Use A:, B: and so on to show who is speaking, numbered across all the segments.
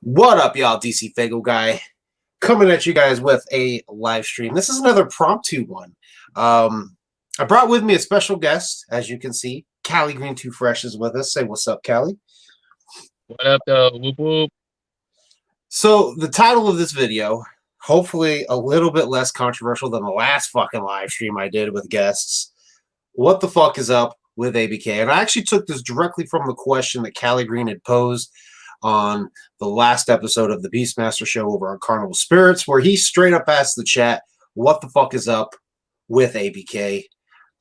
A: What up, y'all? DCFAYGOGUY coming at you guys with a live stream. This is another promptu one. I brought with me a special guest, as you can see. Caligreen Too Fresh is with us. Say what's up, Cali.
B: What up, though? Whoop whoop.
A: So the title of this video, hopefully a little bit less controversial than the last fucking live stream I did with guests. What the fuck is up with ABK? And I actually took this directly from the question that Caligreen had posed on the last episode of the Beastmaster show over on Carnival Spirits, where he straight up asked the chat, what the fuck is up with ABK?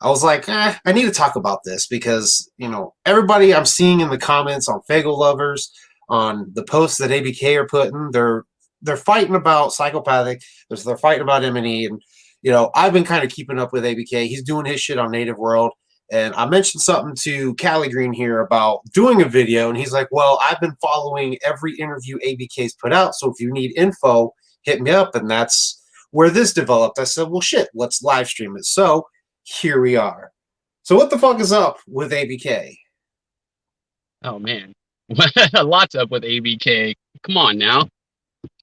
A: I was like, I need to talk about this because, you know, everybody I'm seeing in the comments on Fago Lovers, on the posts that ABK are putting, they're fighting about Psychopathic, they're fighting about M&E, and, you know, I've been kind of keeping up with ABK. He's doing his shit on Native World. And I mentioned something to Caligreen here about doing a video, and he's like, well, I've been following every interview ABK's put out, so if you need info, hit me up. And that's where this developed. I said, well, shit, let's live stream it. So here we are. So what the fuck is up with ABK?
B: Oh, man. Lots up with ABK. Come on now.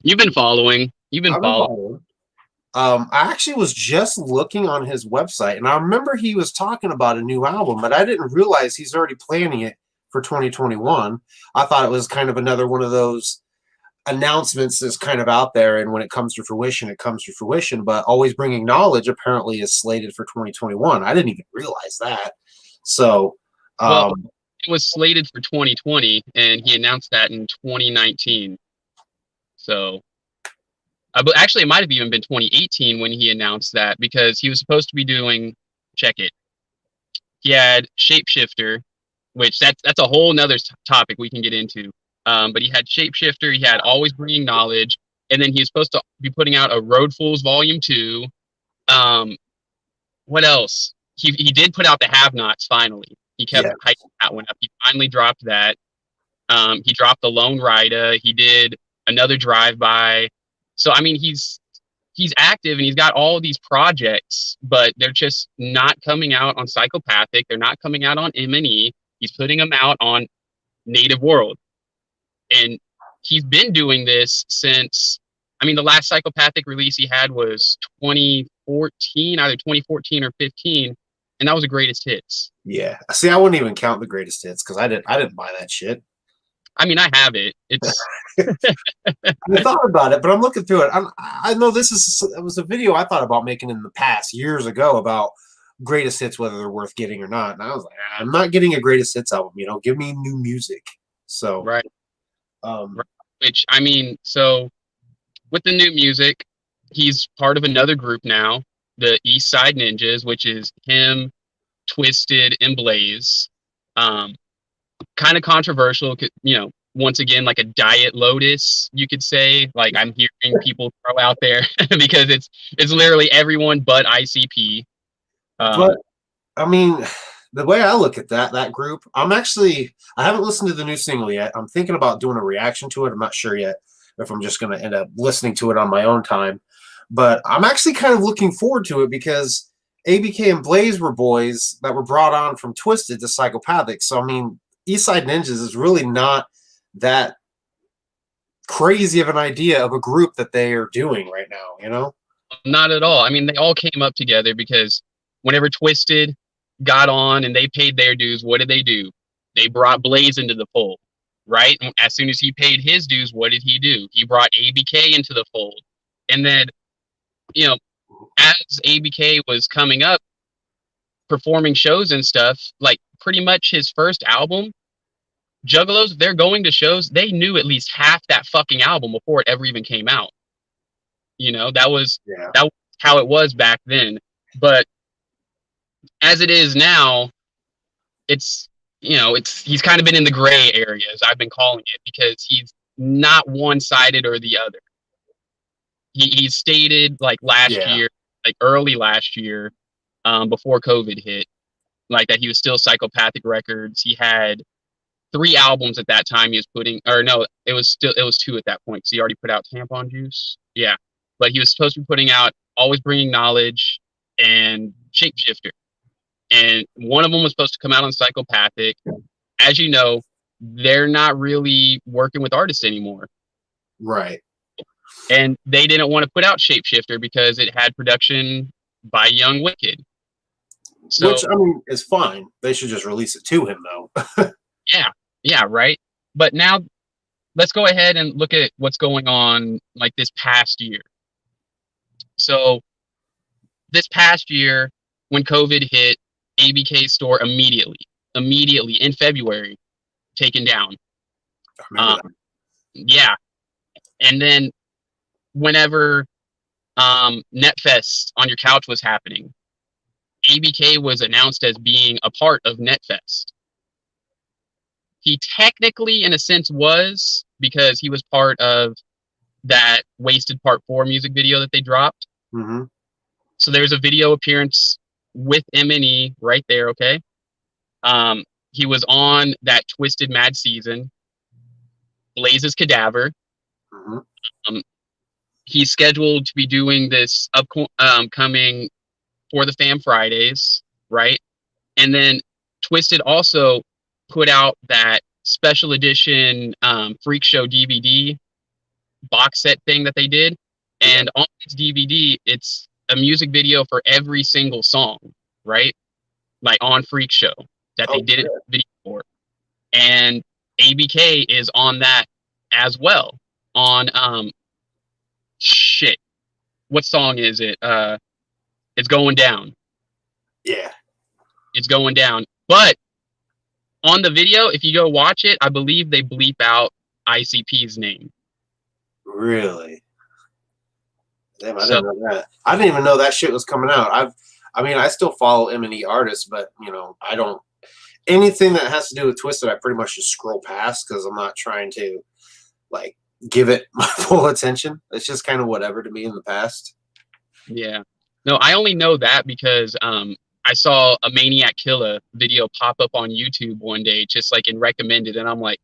B: You've been following. You've been following.
A: I actually was just looking on his website, and I remember he was talking about a new album, but I didn't realize he's already planning it for 2021. I thought it was kind of another one of those announcements that's kind of out there, and when it comes to fruition, it comes to fruition. But Always Bringing Knowledge apparently is slated for 2021. I didn't even realize that. So,
B: well, it was slated for 2020, and he announced that in 2019. So... actually, it might have even been 2018 when he announced that, because he was supposed to be doing, check it. He had Shapeshifter, which that's a whole nother topic we can get into. But he had Shapeshifter, he had Always Bringing Knowledge, and then he was supposed to be putting out a Road Fools Volume 2. What else? He did put out the Have-Nots finally. He kept hyping that one up. He finally dropped that. He dropped the Lone Rider. He did another Drive-By. So, I mean, he's active and he's got all these projects, but they're just not coming out on Psychopathic. They're not coming out on M&E. He's putting them out on Native World. And he's been doing this since, I mean, the last Psychopathic release he had was 2014, either 2014 or 15, and that was the greatest hits.
A: Yeah. See, I wouldn't even count the greatest hits because I didn't buy that shit.
B: I mean, I have it. It's.
A: I thought about it, but I'm looking through it. I know it was a video I thought about making in the past years ago about greatest hits, whether they're worth getting or not. And I was like, I'm not getting a greatest hits album. You know, give me new music. So
B: right. Which, I mean, so with the new music, he's part of another group now, the Eastside Ninjas, which is him, Twisted, and Blaze. Kind of controversial, you know, once again, like a Diet Lotus, you could say. Like, I'm hearing people throw out there because it's literally everyone but ICP.
A: But I mean, the way I look at that group, I haven't listened to the new single yet. I'm thinking about doing a reaction to it. I'm not sure yet if I'm just going to end up listening to it on my own time. But I'm actually kind of looking forward to it because ABK and Blaze were boys that were brought on from Twisted to Psychopathic. So, I mean, Eastside Ninjas is really not that crazy of an idea of a group that they are doing right now, you know?
B: Not at all. I mean, they all came up together because whenever Twisted got on and they paid their dues, what did they do? They brought Blaze into the fold, right? And as soon as he paid his dues, what did he do? He brought ABK into the fold. And then, you know, as ABK was coming up, performing shows and stuff, like pretty much his first album, Juggalos, they're going to shows, they knew at least half that fucking album before it ever even came out. You know, that was how it was back then. But as it is now, it's, you know, he's kind of been in the gray areas, I've been calling it, because he's not one-sided or the other. He stated like last year, like early last year, before COVID hit, like that he was still Psychopathic Records. He had 3 albums at that time he was putting, or no, it was 2 at that point, because he already put out Tampon Juice. Yeah. But he was supposed to be putting out Always Bringing Knowledge and Shapeshifter. And one of them was supposed to come out on Psychopathic. As you know, they're not really working with artists anymore.
A: Right.
B: And they didn't want to put out Shapeshifter because it had production by Young Wicked. So
A: Which, I mean, is fine. They should just release it to him, though.
B: yeah, right. But now let's go ahead and look at what's going on like this past year. So this past year, when COVID hit, ABK store immediately in February, taken down.
A: I remember that.
B: Yeah. And then whenever NetFest on your couch was happening, ABK was announced as being a part of NetFest. He technically, in a sense, was, because he was part of that Wasted Part 4 music video that they dropped.
A: Mm-hmm.
B: So there's a video appearance with M&E right there, okay? He was on that Twisted Mad season, Blaze's Cadaver.
A: Mm-hmm.
B: He's scheduled to be doing this upcoming For the Fam Fridays, right? And then Twisted also put out that special edition Freak Show DVD box set thing that they did. And on this DVD, it's a music video for every single song, right? Like on Freak Show that they did a video for. And ABK is on that as well. On shit. What song is it? It's Going Down.
A: Yeah.
B: It's Going Down. But on the video, if you go watch it, I believe they bleep out ICP's name.
A: Really? Damn, I didn't know that. I didn't even know that shit was coming out. I still follow M&E artists, but I don't. Anything that has to do with Twisted, I pretty much just scroll past because I'm not trying to like give it my full attention. It's just kind of whatever to me in the past.
B: Yeah. No, I only know that because I saw a Maniac Killer video pop up on YouTube one day, just like in recommended, and I'm like,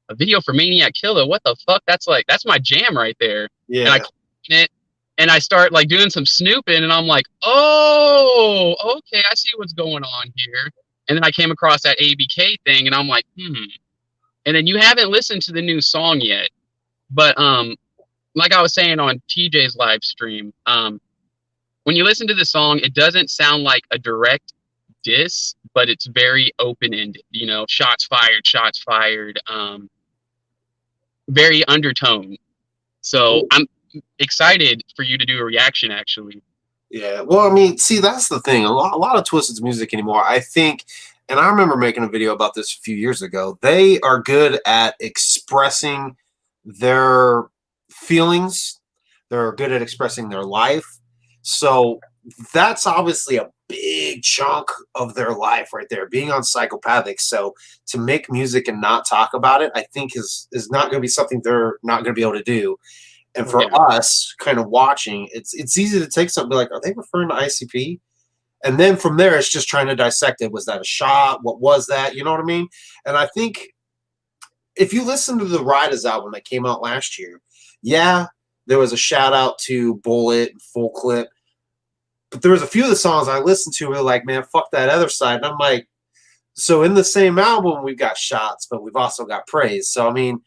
B: a video for Maniac Killer? What the fuck? That's my jam right there.
A: Yeah.
B: And I click it, and I start like doing some snooping, and I'm like, oh, okay, I see what's going on here. And then I came across that ABK thing, and I'm like, And then you haven't listened to the new song yet, but like I was saying on TJ's live stream, when you listen to the song, it doesn't sound like a direct diss, but it's very open-ended. Shots fired. Very undertone. So I'm excited for you to do a reaction, actually.
A: Yeah, well, I mean, see, that's the thing. A lot of Twisted's music anymore, I think, and I remember making a video about this a few years ago. They are good at expressing their feelings. They're good at expressing their life. So that's obviously a big chunk of their life right there, being on Psychopathic. So to make music and not talk about it, I think is not going to be something they're not going to be able to do. And for us, kind of watching, it's easy to take something like, are they referring to ICP? And then from there, it's just trying to dissect it. Was that a shot? What was that? You know what I mean? And I think if you listen to the Riders album that came out last year, yeah, there was a shout out to Bullet and Full Clip. But there was a few of the songs I listened to were like, man, fuck that other side. And I'm like, so in the same album, we've got shots, but we've also got praise. So, I mean,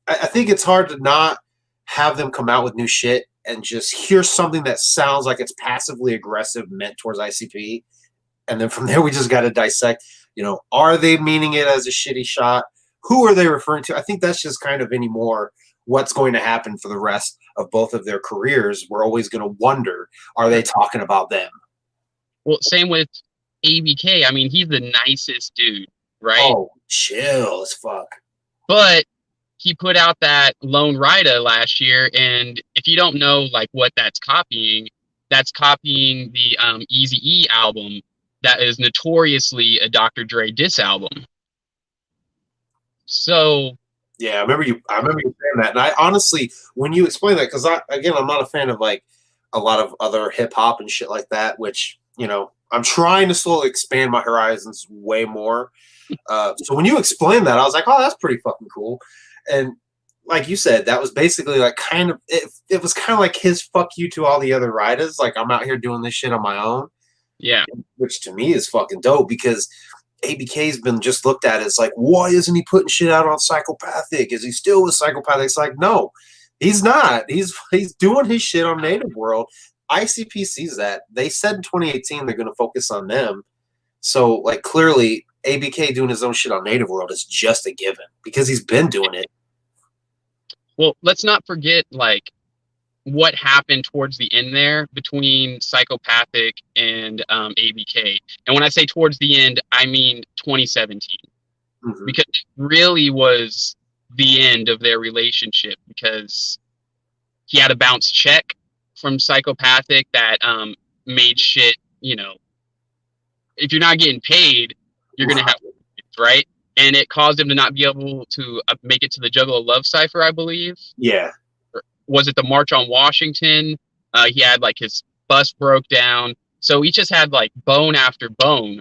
A: I think it's hard to not have them come out with new shit and just hear something that sounds like it's passively aggressive meant towards ICP. And then from there, we just got to dissect, are they meaning it as a shitty shot? Who are they referring to? I think that's just kind of anymore what's going to happen for the rest of both of their careers. We're always going to wonder, are they talking about them?
B: Well, same with ABK. I mean, he's the nicest dude, right?
A: Oh, chill as fuck.
B: But he put out that Lone Rider last year, and if you don't know like what that's copying the Eazy-E album that is notoriously a Dr. Dre diss album. So
A: yeah, I remember you saying that, and I honestly, when you explain that, because I'm not a fan of like a lot of other hip hop and shit like that, which I'm trying to slowly expand my horizons way more. So when you explained that, I was like, oh, that's pretty fucking cool. And like you said, that was basically like kind of it was kind of like his fuck you to all the other riders. Like, I'm out here doing this shit on my own.
B: Yeah.
A: Which to me is fucking dope, because ABK's been just looked at as like, why isn't he putting shit out on Psychopathic? Is he still with Psychopathic? It's like, no, he's not. He's doing his shit on Native World. ICP sees that. They said in 2018 they're going to focus on them. So, like, clearly, ABK doing his own shit on Native World is just a given because he's been doing it.
B: Well, let's not forget, like, what happened towards the end there between Psychopathic and ABK. And when I say towards the end, I mean 2017. Mm-hmm. Because it really was the end of their relationship because he had a bounce check from Psychopathic that made shit, you know, if you're not getting paid, you're going to have, right? And it caused him to not be able to make it to the Juggalo Love Cypher, I believe.
A: Yeah.
B: Was it the March on Washington? He had like his bus broke down. So he just had like bone after bone.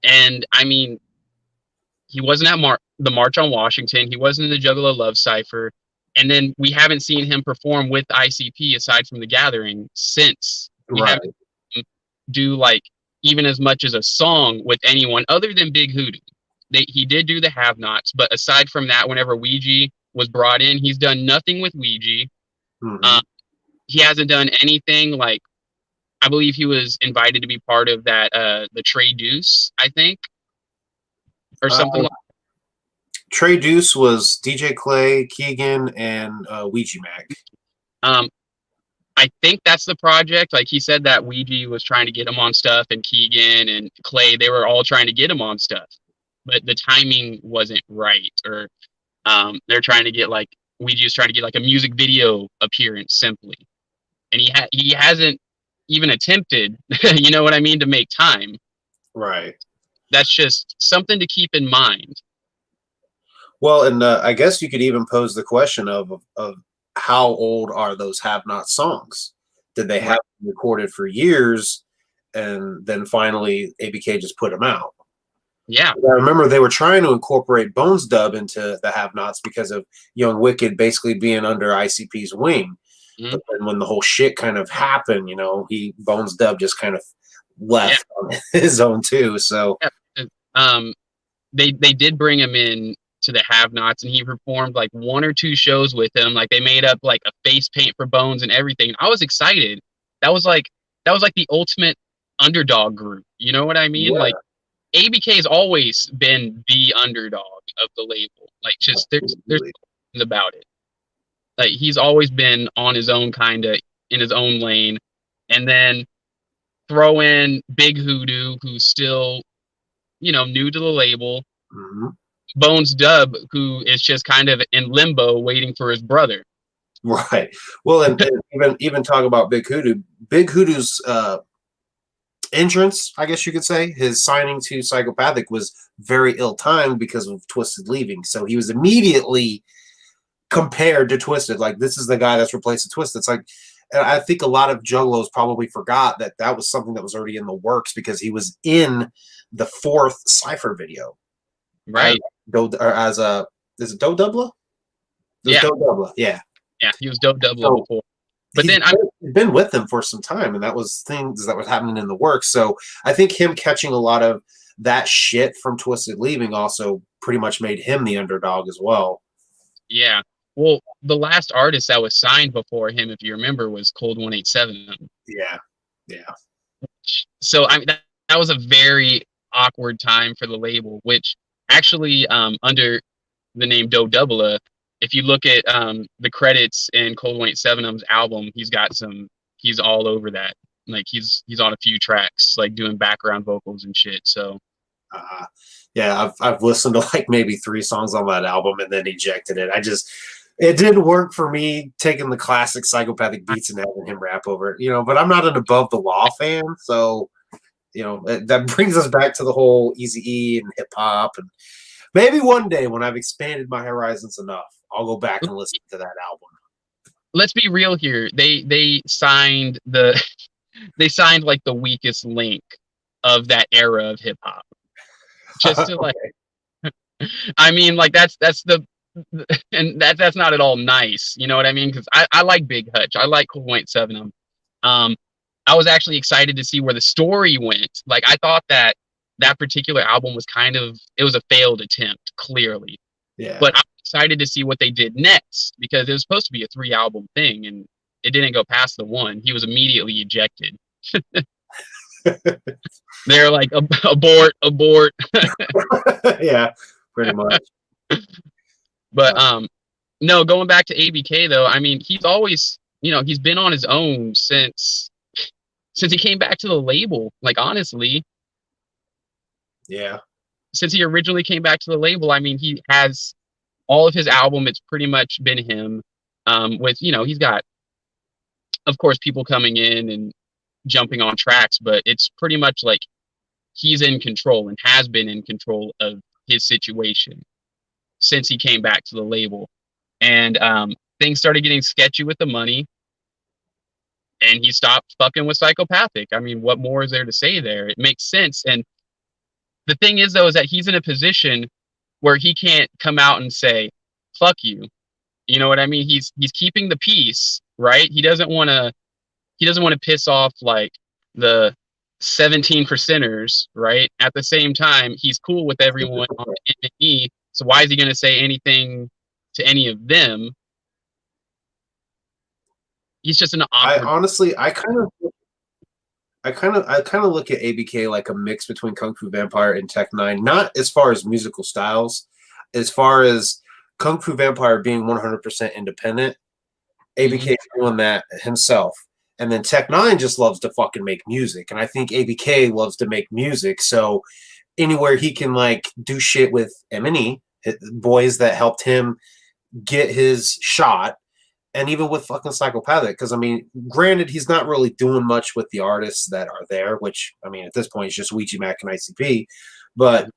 B: And I mean, he wasn't at the March on Washington. He wasn't in the Juggalo Love Cypher. And then we haven't seen him perform with ICP aside from the Gathering since. We haven't seen him do like even as much as a song with anyone other than Big Hoodoo. He did do the Have-Nots, but aside from that, whenever Ouija was brought in, he's done nothing with Ouija. Mm-hmm. He hasn't done anything like, I believe he was invited to be part of that, the Trey Deuce, I think, or something like that.
A: Trey Deuce was DJ Clay, Keegan, and Ouija Mac.
B: I think that's the project. Like he said that Ouija was trying to get him on stuff, and Keegan and Clay, they were all trying to get him on stuff, but the timing wasn't right. Or they're trying to get like Ouija's trying to get like a music video appearance simply, and he hasn't even attempted. You know what I mean? To make time.
A: Right.
B: That's just something to keep in mind.
A: Well, and I guess you could even pose the question of how old are those Have-Not songs? Did they have them recorded for years, and then finally ABK just put them out?
B: Yeah.
A: I remember they were trying to incorporate Bones Dub into the Have-Nots because of Young Wicked basically being under ICP's wing. Mm-hmm. But then when the whole shit kind of happened, you know, Bones Dub just kind of left on his own too. So
B: they did bring him in to the Have-Nots, and he performed like 1 or 2 shows with them. Like they made up like a face paint for Bones and everything. I was excited. That was like the ultimate underdog group. You know what I mean? Yeah. Like ABK has always been the underdog of the label. Like just there's nothing about it. Like he's always been on his own, kind of in his own lane, and then throw in Big Hoodoo, who's still, you know, new to the label. Mm-hmm. Bones Dub, who is just kind of in limbo waiting for his brother.
A: Right. Well, and even talk about Big Hoodoo. Big Hoodoo's entrance, I guess you could say, his signing to Psychopathic was very ill-timed because of Twisted leaving. So he was immediately compared to Twisted. Like, this is the guy that's replacing Twisted. It's like, and I think a lot of Juggalos probably forgot that was something that was already in the works because he was in the 4th Cypher video.
B: Right.
A: Is it Doe Doubler?
B: Yeah.
A: Doe Doubler. Yeah.
B: Yeah, he was Doe Doubler before. But then I've
A: been with them for some time, and that was things that was happening in the works. So I think him catching a lot of that shit from Twisted leaving also pretty much made him the underdog as well.
B: Yeah. Well, the last artist that was signed before him, if you remember, was Cold 187.
A: Yeah. Yeah.
B: So I mean that was a very awkward time for the label, which actually under the name Doe Doubler, if you look at the credits in Cold 187's album, he's all over that. Like he's on a few tracks, like doing background vocals and shit. So
A: yeah, I've listened to like maybe 3 songs on that album and then ejected it. It didn't work for me taking the classic Psychopathic beats and having him rap over it, you know, but I'm not an Above the Law fan, so you know, that brings us back to the whole Eazy-E and hip hop, and maybe one day when I've expanded my horizons enough, I'll go back and listen to that album.
B: Let's be real here. They signed like the weakest link of that era of hip hop. Just to like, I mean, like that's not at all nice. You know what I mean? Because I like Big Hutch. I like Cool 187. I was actually excited to see where the story went. Like I thought that that particular album was it was a failed attempt, clearly.
A: Yeah.
B: But I'm excited to see what they did next, because it was supposed to be a 3-album thing, and it didn't go past the 1. He was immediately ejected. They're like, abort, abort.
A: Yeah, pretty much.
B: But no, going back to ABK though, I mean, he's always, he's been on his own since he came back to the label. Like, honestly,
A: yeah,
B: since he originally came back to the label, I mean, he has all of his album. It's pretty much been him. With, he's got, of course, people coming in and jumping on tracks, but it's pretty much like he's in control and has been in control of his situation since he came back to the label. And things started getting sketchy with the money, and he stopped fucking with Psychopathic. I mean, what more is there to say there? It makes sense. And the thing is, though, is that he's in a position where he can't come out and say, fuck you. You know what I mean? He's keeping the peace, right? He doesn't want to piss off like the 17%ers, right? At the same time, he's cool with everyone on M&E. So why is he going to say anything to any of them? He's just an awkward.
A: I kind of look at ABK like a mix between Kung Fu Vampire and Tech Nine, not as far as musical styles, as far as Kung Fu Vampire being 100% independent. ABK is doing that himself. And then Tech Nine just loves to fucking make music. And I think ABK loves to make music. So anywhere he can like do shit with M&E, boys that helped him get his shot, and even with fucking Psychopathic, because I mean, granted, he's not really doing much with the artists that are there, which I mean, at this point, it's just Ouija Mac and ICP, but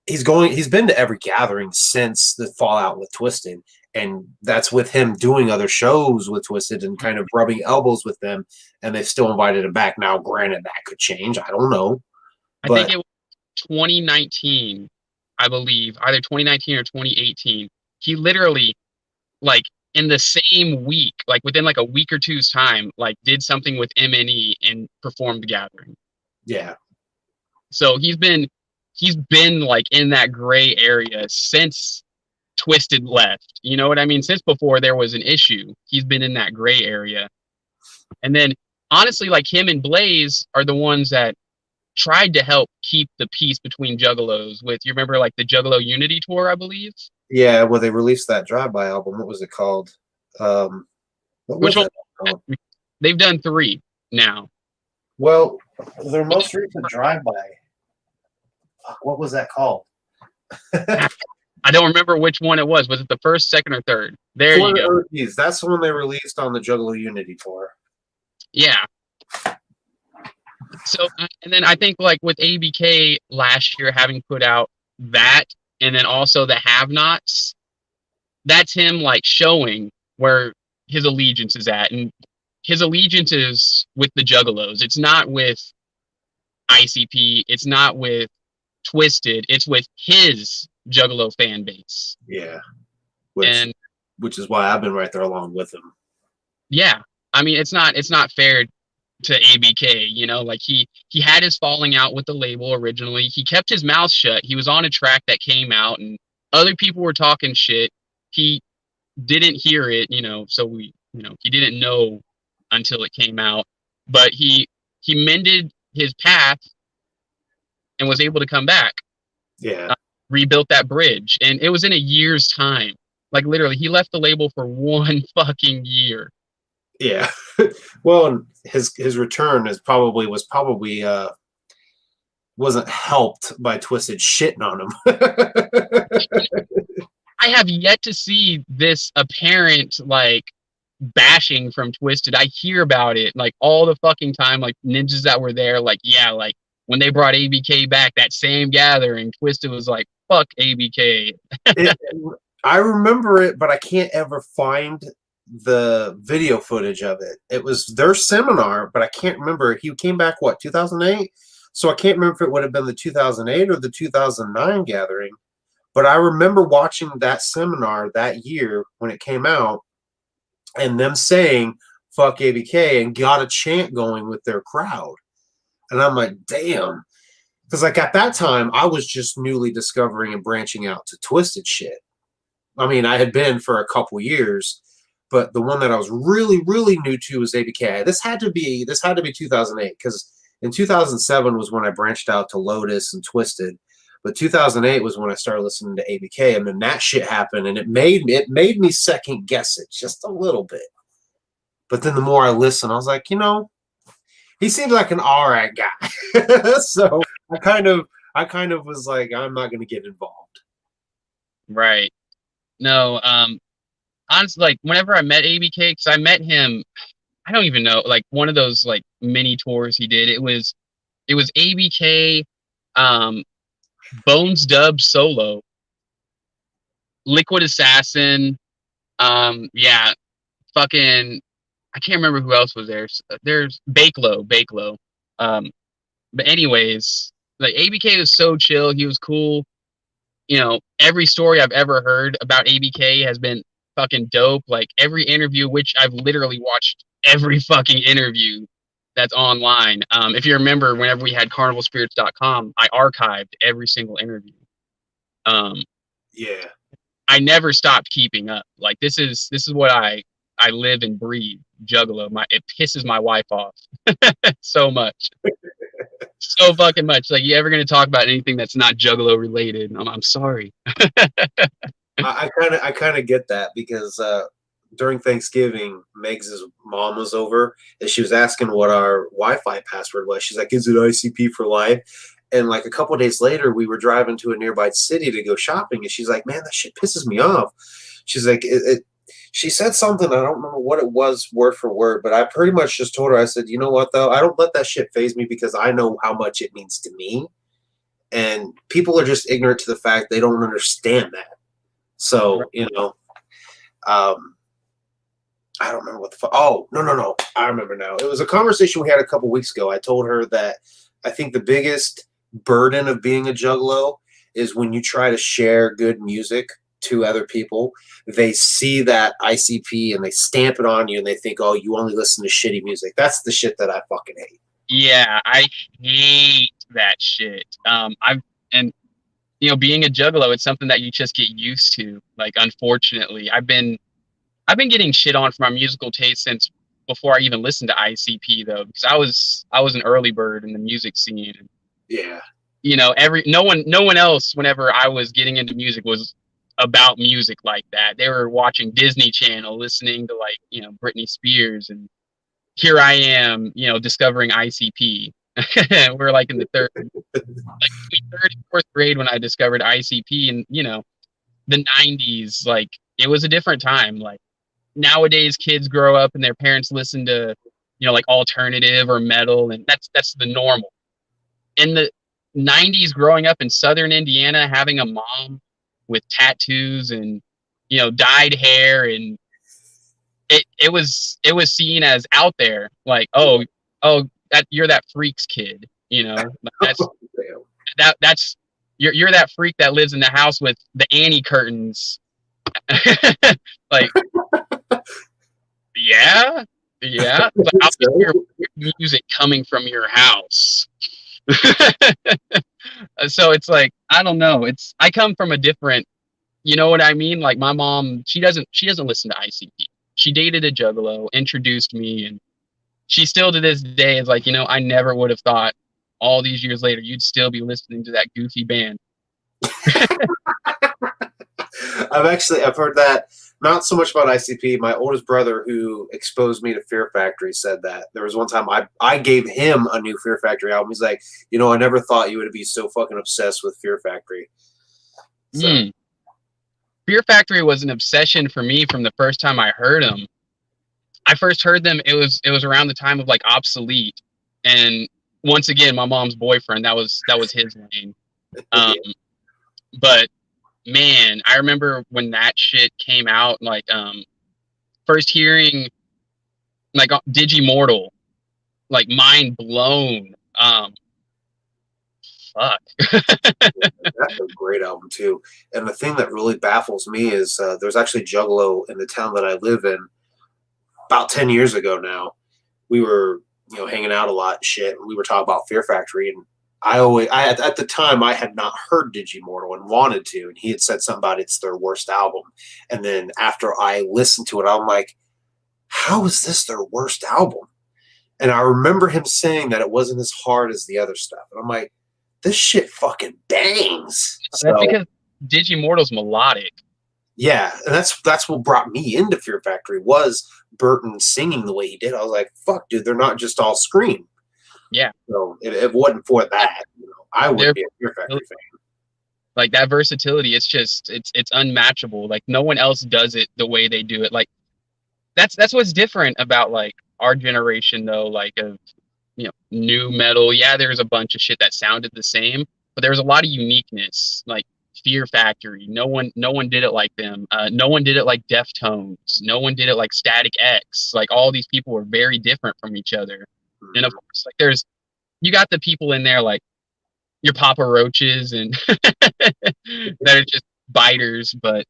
A: he's been to every gathering since the fallout with Twisted, and that's with him doing other shows with Twisted and kind of rubbing elbows with them, and they've still invited him back. Now, granted, that could change. I don't know.
B: I think it was 2019, I believe, either 2019 or 2018. He literally, like, in the same week, like within like a week or two's time, like did something with M&E and performed the gathering.
A: Yeah.
B: So he's been like in that gray area since Twisted left. You know what I mean? Since before there was an issue, he's been in that gray area. And then honestly, like him and Blaze are the ones that tried to help keep the peace between Juggalos with, you remember like the Juggalo Unity tour, I believe?
A: Yeah, well, they released that Drive-By album. What was it called?
B: Which one? They've done 3 now.
A: Well, their most recent Drive-By. What was that called?
B: I don't remember which one it was. Was it the first, second, or third? There you go.
A: That's the one they released on the Juggalo Unity tour.
B: Yeah. So, and then I think like with ABK last year having put out that, and then also the Have-Nots, that's him like showing where his allegiance is at. And his allegiance is with the Juggalos. It's not with ICP. It's not with Twisted. It's with his Juggalo fan base.
A: Yeah. Which is why I've been right there along with him.
B: Yeah. I mean, it's not fair to ABK, you know, like he had his falling out with the label originally. He kept his mouth shut. He was on a track that came out and other people were talking shit. He didn't hear it, you know, so he didn't know until it came out, but he mended his path and was able to come back.
A: Yeah.
B: Rebuilt that bridge, and it was in a year's time. Like literally, he left the label for 1 fucking year.
A: Yeah. Well, and his return wasn't helped by Twisted shitting on him.
B: I have yet to see this apparent like bashing from Twisted. I hear about it like all the fucking time, like ninjas that were there, like, yeah, like when they brought ABK back, that same gathering, Twisted was like, fuck ABK.
A: I remember it, but I can't ever find the video footage of it. It was their seminar, but I can't remember. He came back, what, 2008? So I can't remember if it would have been the 2008 or the 2009 gathering. But I remember watching that seminar that year when it came out and them saying, fuck ABK, and got a chant going with their crowd. And I'm like, damn. Because like at that time, I was just newly discovering and branching out to twisted shit. I mean, I had been for a couple years, but the one that I was really, really new to was ABK. This had to be 2008 because in 2007 was when I branched out to Lotus and Twisted, but 2008 was when I started listening to ABK, and then that shit happened, and it made me second guess it just a little bit. But then the more I listened, I was like, he seems like an all right guy. So I kind of was like, I'm not going to get involved.
B: Right. No, honestly, like whenever I met ABK, because I met him, I don't even know, like one of those like mini tours he did. It was ABK, Bones Dub solo, Liquid Assassin, yeah, fucking, I can't remember who else was there. There's Bakelo. But anyways, like ABK was so chill. He was cool. Every story I've ever heard about ABK has been fucking dope. Like every interview, which I've literally watched every fucking interview that's online. If you remember, whenever we had carnivalspirits.com, I archived every single interview.
A: Yeah.
B: I never stopped keeping up. Like this is what I live and breathe. Juggalo. It pisses my wife off so much. So fucking much. Like, you ever gonna talk about anything that's not Juggalo related? I'm sorry.
A: I kind of get that because during Thanksgiving, Meg's mom was over and she was asking what our Wi-Fi password was. She's like, "Is it ICP for life?" And like a couple of days later, we were driving to a nearby city to go shopping, and she's like, "Man, that shit pisses me off." She's like, she said something, I don't remember what it was word for word, but I pretty much just told her, I said, you know what, though? I don't let that shit phase me because I know how much it means to me. And people are just ignorant to the fact they don't understand that. So, I don't remember what the fuck. Oh, no. I remember now. It was a conversation we had a couple weeks ago. I told her that I think the biggest burden of being a juggalo is when you try to share good music to other people, they see that ICP and they stamp it on you and they think, oh, you only listen to shitty music. That's the shit that I fucking hate.
B: Yeah, I hate that shit. Being a juggalo, it's something that you just get used to. Like, unfortunately, I've been getting shit on for my musical taste since before I even listened to ICP, though, because I was an early bird in the music scene.
A: Yeah.
B: No one else, whenever I was getting into music, was about music like that. They were watching Disney Channel, listening to Britney Spears, and here I am, discovering ICP. We're like in the third and fourth grade when I discovered ICP, and the 90s, like it was a different time. Like nowadays, kids grow up and their parents listen to like alternative or metal, and that's the normal. In the 90s, growing up in southern Indiana, having a mom with tattoos and dyed hair, and it was seen as out there, like, oh that you're that freak's kid, that's you're that freak that lives in the house with the Annie curtains. Like, yeah, but I'll hear music coming from your house. So it's like, I don't know, I come from a different, you know what I mean? Like my mom, she doesn't listen to ICP. She dated a juggalo, introduced me, and she still to this day is like, I never would have thought all these years later you'd still be listening to that goofy band.
A: I've heard that, not so much about ICP. My oldest brother, who exposed me to Fear Factory, said that there was one time I gave him a new Fear Factory album. He's like, I never thought you would be so fucking obsessed with Fear Factory. So.
B: Fear Factory was an obsession for me from the first time I heard them. I first heard them, it was around the time of like Obsolete, and once again, my mom's boyfriend, that was his name. But man, I remember when that shit came out, like first hearing like Digimortal, like mind blown. Fuck.
A: That's a great album too. And the thing that really baffles me is there's actually Juggalo in the town that I live in. About 10 years ago now, we were hanging out a lot and shit. And we were talking about Fear Factory, and at the time I had not heard Digimortal and wanted to, and he had said something about it's their worst album. And then after I listened to it, I'm like, how is this their worst album? And I remember him saying that it wasn't as hard as the other stuff. And I'm like, this shit fucking bangs.
B: That's because Digimortal's melodic.
A: Yeah, and that's what brought me into Fear Factory was Burton singing the way he did. I was like, fuck, dude, they're not just all scream.
B: Yeah.
A: So if it wasn't for that, I would be a Fear Factory fan.
B: Like that versatility, it's unmatchable. Like no one else does it the way they do it. Like that's what's different about like our generation though, like of new metal. Yeah, there's a bunch of shit that sounded the same, but there's a lot of uniqueness. Like Fear Factory, no one did it like them. No one did it like Deftones. No one did it like Static X. Like all these people were very different from each other. Mm-hmm. And of course, like you got the people in there like your Papa Roaches and that are just biters, but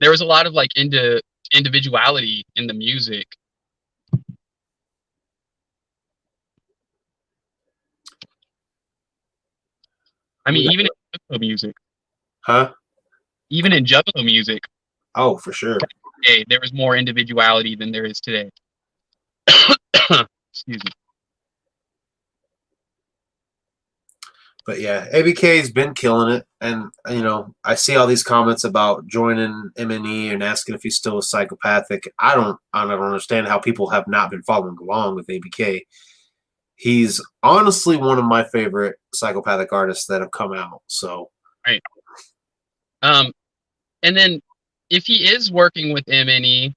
B: there was a lot of like individuality in the music. I mean, even in Juggalo music.
A: Huh?
B: Even in Juggalo music.
A: Oh, for sure.
B: Hey, there was more individuality than there is today. Excuse me.
A: But yeah, ABK's been killing it, and I see all these comments about joining MNE and asking if he's still a psychopathic. I don't understand how people have not been following along with ABK. He's honestly one of my favorite psychopathic artists that have come out. So
B: right. And then if he is working with MNE,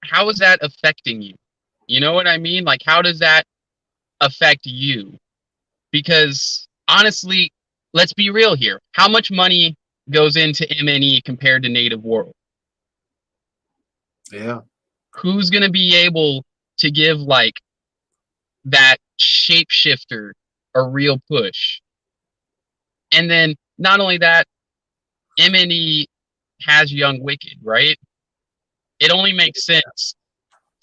B: how is that affecting you? You know what I mean? Like, how does that affect you? Because honestly, let's be real here. How much money goes into MNE compared to Native World?
A: Yeah.
B: Who's going to be able to give like that shapeshifter a real push? And then not only that, MNE has Young Wicked, right? It only makes sense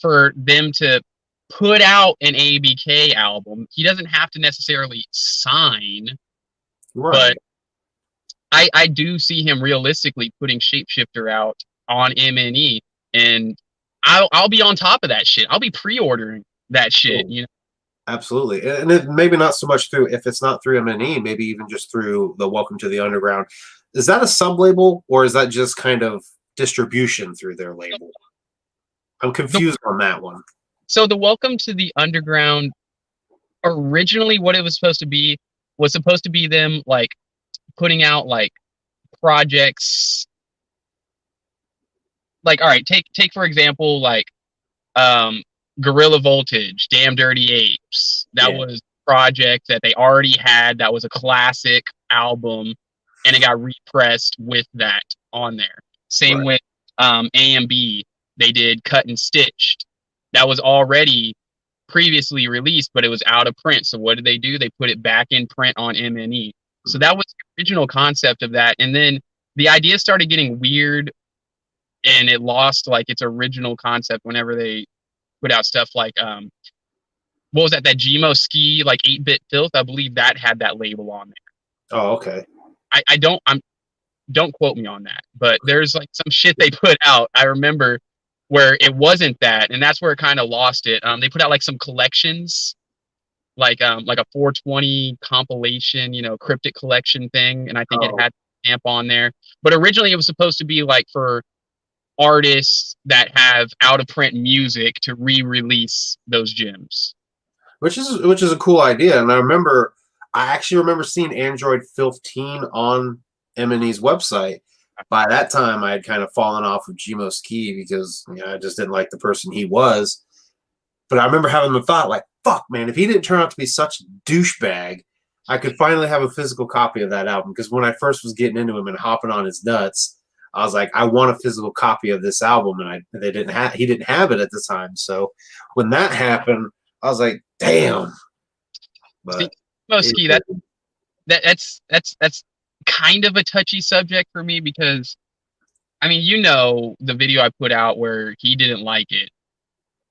B: for them to put out an ABK album. He doesn't have to necessarily sign, right. But I do see him realistically putting Shapeshifter out on MNE, and I'll be on top of that shit. I'll be pre-ordering that shit.
A: Cool. Absolutely, and it, maybe not so much through if it's not through MNE, maybe even just through the Welcome to the Underground. Is that a sub label or is that just kind of distribution through their label? I'm confused on that one.
B: So the Welcome to the Underground, originally what it was supposed to be them like putting out like projects. Like, all right, take for example, like Gorilla Voltage, Damn Dirty Apes. That was a project that they already had. That was a classic album, and it got repressed with that on there. Same with AMB. They did Cut and Stitched. That was already previously released, but it was out of print. So what did they do? They put it back in print on MNE. So that was the original concept of that. And then the idea started getting weird, and it lost like its original concept whenever they put out stuff like what was that GMO Skee, like 8-bit filth? I believe that had that label on there.
A: Oh, okay.
B: Don't quote me on that, but there's like some shit they put out, I remember, where it wasn't that, and that's where it kind of lost it. They put out like some collections, like a 420 compilation, cryptic collection thing, and I think it had stamp on there. But originally it was supposed to be like for artists that have out of print music to re-release those gems,
A: which is a cool idea. And I actually remember seeing Android 15 on MNE's website. By that time I had kind of fallen off of GMO Skee because I just didn't like the person he was. But I remember having the thought like, fuck man, if he didn't turn out to be such a douchebag, I could finally have a physical copy of that album. Because when I first was getting into him and hopping on his nuts, I was like, I want a physical copy of this album, and he didn't have it at the time. So when that happened, I was like, damn. But
B: Skee, that's kind of a touchy subject for me because, I mean, the video I put out where he didn't like it,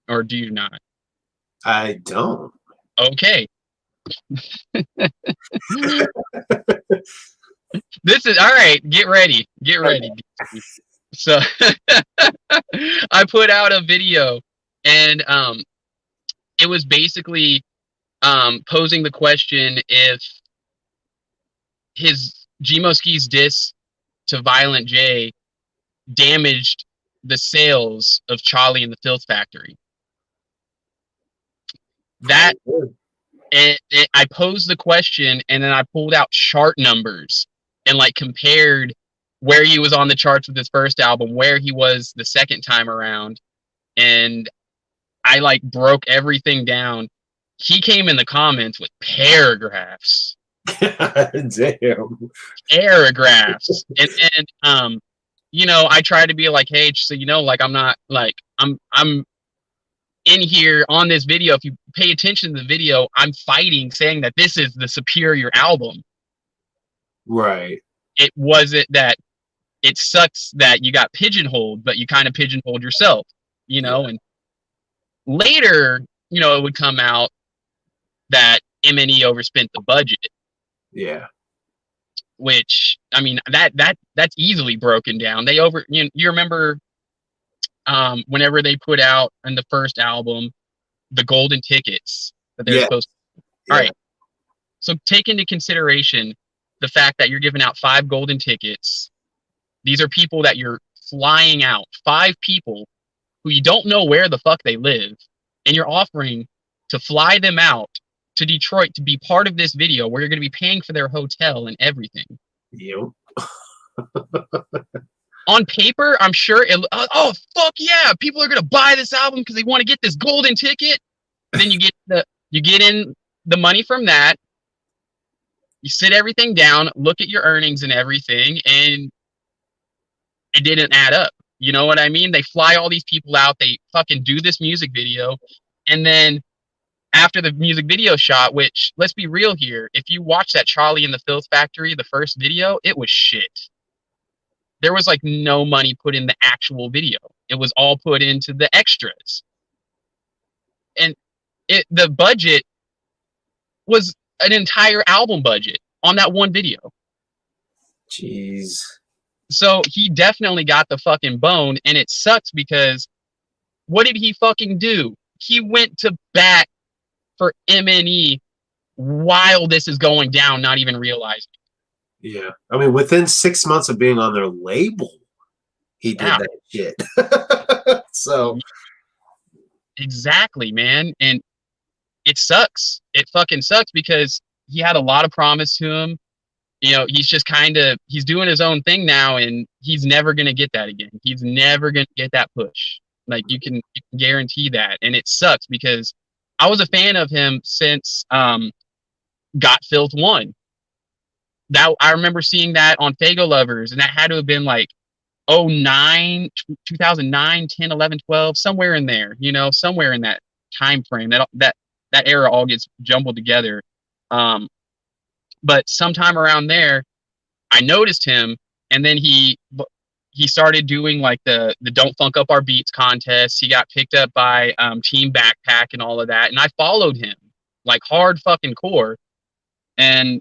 B: or do you not?
A: I don't.
B: Okay, This is all right. Get ready. Get ready. So I put out a video, and it was basically posing the question if his GMO Skee's diss to Violent J damaged the sales of Charlie and the Filth Factory. That I posed the question, and then I pulled out chart numbers and like compared where he was on the charts with his first album, where he was the second time around, and I like broke everything down. He came in the comments with paragraphs.
A: Damn.
B: Paragraphs. And then you know, I try to be like, hey, so you know, like I'm not like I'm in here on this video. If you pay attention to the video, I'm fighting saying that this is the superior album.
A: Right.
B: It wasn't that it sucks that you got pigeonholed, but you kind of pigeonholed yourself, you know. And later, you know, it would come out that M&E overspent the budget.
A: Yeah.
B: Which, I mean, that's easily broken down. They you remember whenever they put out in the first album the golden tickets that they're supposed to. All right. So take into consideration the fact that you're giving out 5 golden tickets. These are people that you're flying out, 5 people who you don't know where the fuck they live, and you're offering to fly them out to Detroit to be part of this video where you're going to be paying for their hotel and everything.
A: Yep.
B: On paper, I'm sure oh fuck yeah, people are going to buy this album because they want to get this golden ticket. And then you get in the money from that. You sit everything down, look at your earnings and everything, and it didn't add up. You know what I mean? They fly all these people out, they fucking do this music video, and then after the music video shot, which, let's be real here, if you watch that Charlie and the Filth Factory, the first video, it was shit. There was like no money put in the actual video. It was all put into the extras. And the budget was an entire album budget on that one video.
A: Jeez.
B: So he definitely got the fucking bone, and it sucks because what did he fucking do? He went to bat for M&E while this is going down, not even realizing.
A: Yeah. I mean, within 6 months of being on their label, he did that shit. So.
B: Exactly, man. And it sucks. It fucking sucks because he had a lot of promise to him. You know, he's just he's doing his own thing now, and he's never going to get that again. He's never going to get that push. Like, you can guarantee that. And it sucks because I was a fan of him since Got Filth 1. That I remember seeing that on Faygo Lovers, and that had to have been like 2009, 10, 11, 12, somewhere in there, you know, somewhere in that time frame. That era all gets jumbled together. But sometime around there, I noticed him, and then he started doing like the Don't Funk Up Our Beats contest. He got picked up by Team Backpack and all of that, and I followed him like hard fucking core. And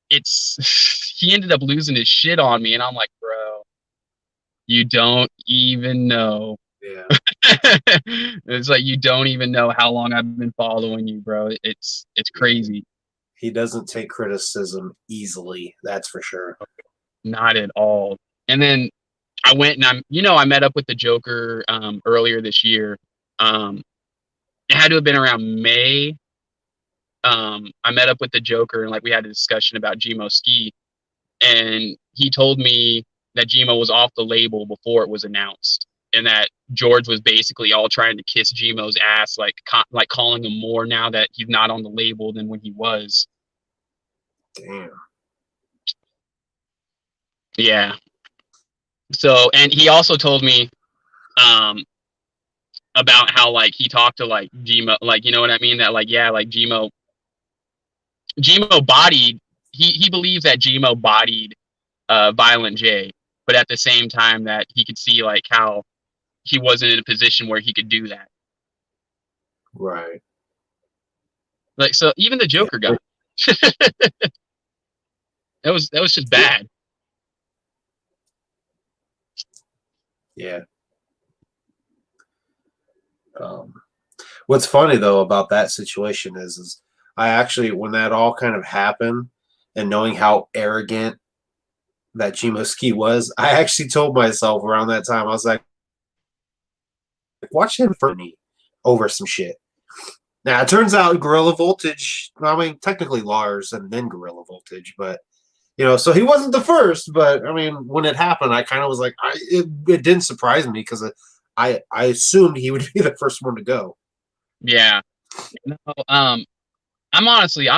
B: he ended up losing his shit on me, and I'm like, bro, you don't even know.
A: Yeah.
B: It's like, you don't even know how long I've been following you, bro. It's crazy.
A: He doesn't take criticism easily, that's for sure.
B: Not at all. And then I went and I met up with the Joker earlier this year. It had to have been around May. I met up with the Joker, and like we had a discussion about GMO Skee, and he told me that GMO was off the label before it was announced, and that George was basically all trying to kiss GMO's ass, like calling him more now that he's not on the label than when he was.
A: Damn.
B: Yeah. So, and he also told me about how like he talked to like GMO, like, you know what I mean, that like, yeah, like GMO bodied, he believes that GMO bodied Violent J, but at the same time that he could see like how he wasn't in a position where he could do that.
A: Right.
B: Like, so even the Joker got that was just bad.
A: Yeah. What's funny though about that situation is I actually, when that all kind of happened, and knowing how arrogant that GMO Skee was, I actually told myself around that time, I was like, watch him for me over some shit. Now it turns out Gorilla Voltage, I mean, technically Lars and then Gorilla Voltage, but so he wasn't the first, but I mean, when it happened, I kind of was like, it didn't surprise me because I assumed he would be the first one to go.
B: Yeah. No, I'm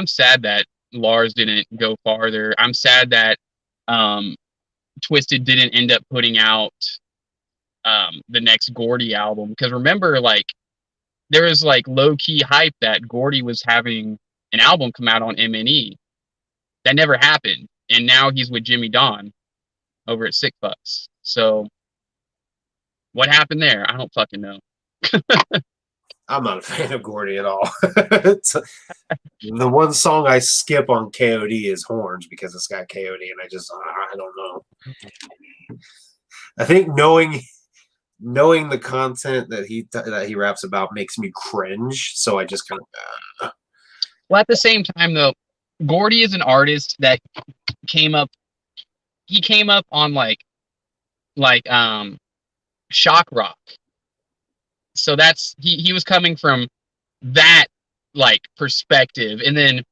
B: sad that Lars didn't go farther. I'm sad that Twisted didn't end up putting out the next Gordy album, because remember, like, there was like low-key hype that Gordy was having an album come out on MNE. That never happened, and now he's with Jimmy Don over at Sick Fucks. So what happened there? I don't fucking know.
A: I'm not a fan of Gordy at all. The one song I skip on KOD is Horns because it's got KOD, and I don't know. I think knowing the content that he raps about makes me cringe, so I just kind of.
B: Well, at the same time, though, Gordy is an artist that came up. He came up on like shock rock. So that's he was coming from that like perspective, and then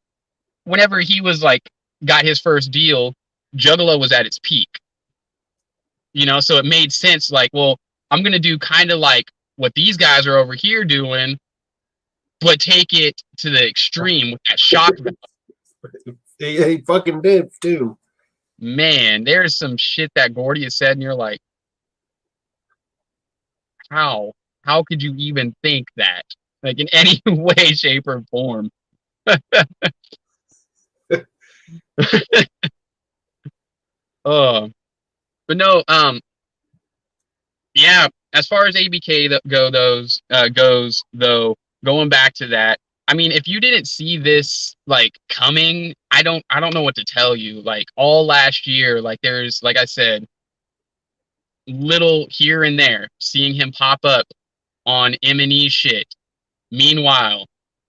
B: whenever he was like got his first deal, Juggalo was at its peak. So it made sense. Like, well, I'm gonna do kind of like what these guys are over here doing, but take it to the extreme with that shock rock.
A: He fucking did too.
B: Man, there's some shit that Gordy has said, and you're like, how could you even think that, like, in any way, shape, or form? But no, yeah. As far as ABK goes, though, going back to that, I mean, if you didn't see this like coming, I don't know what to tell you. Like, all last year, like, there's, like I said, little here and there, seeing him pop up on M&E shit. Meanwhile,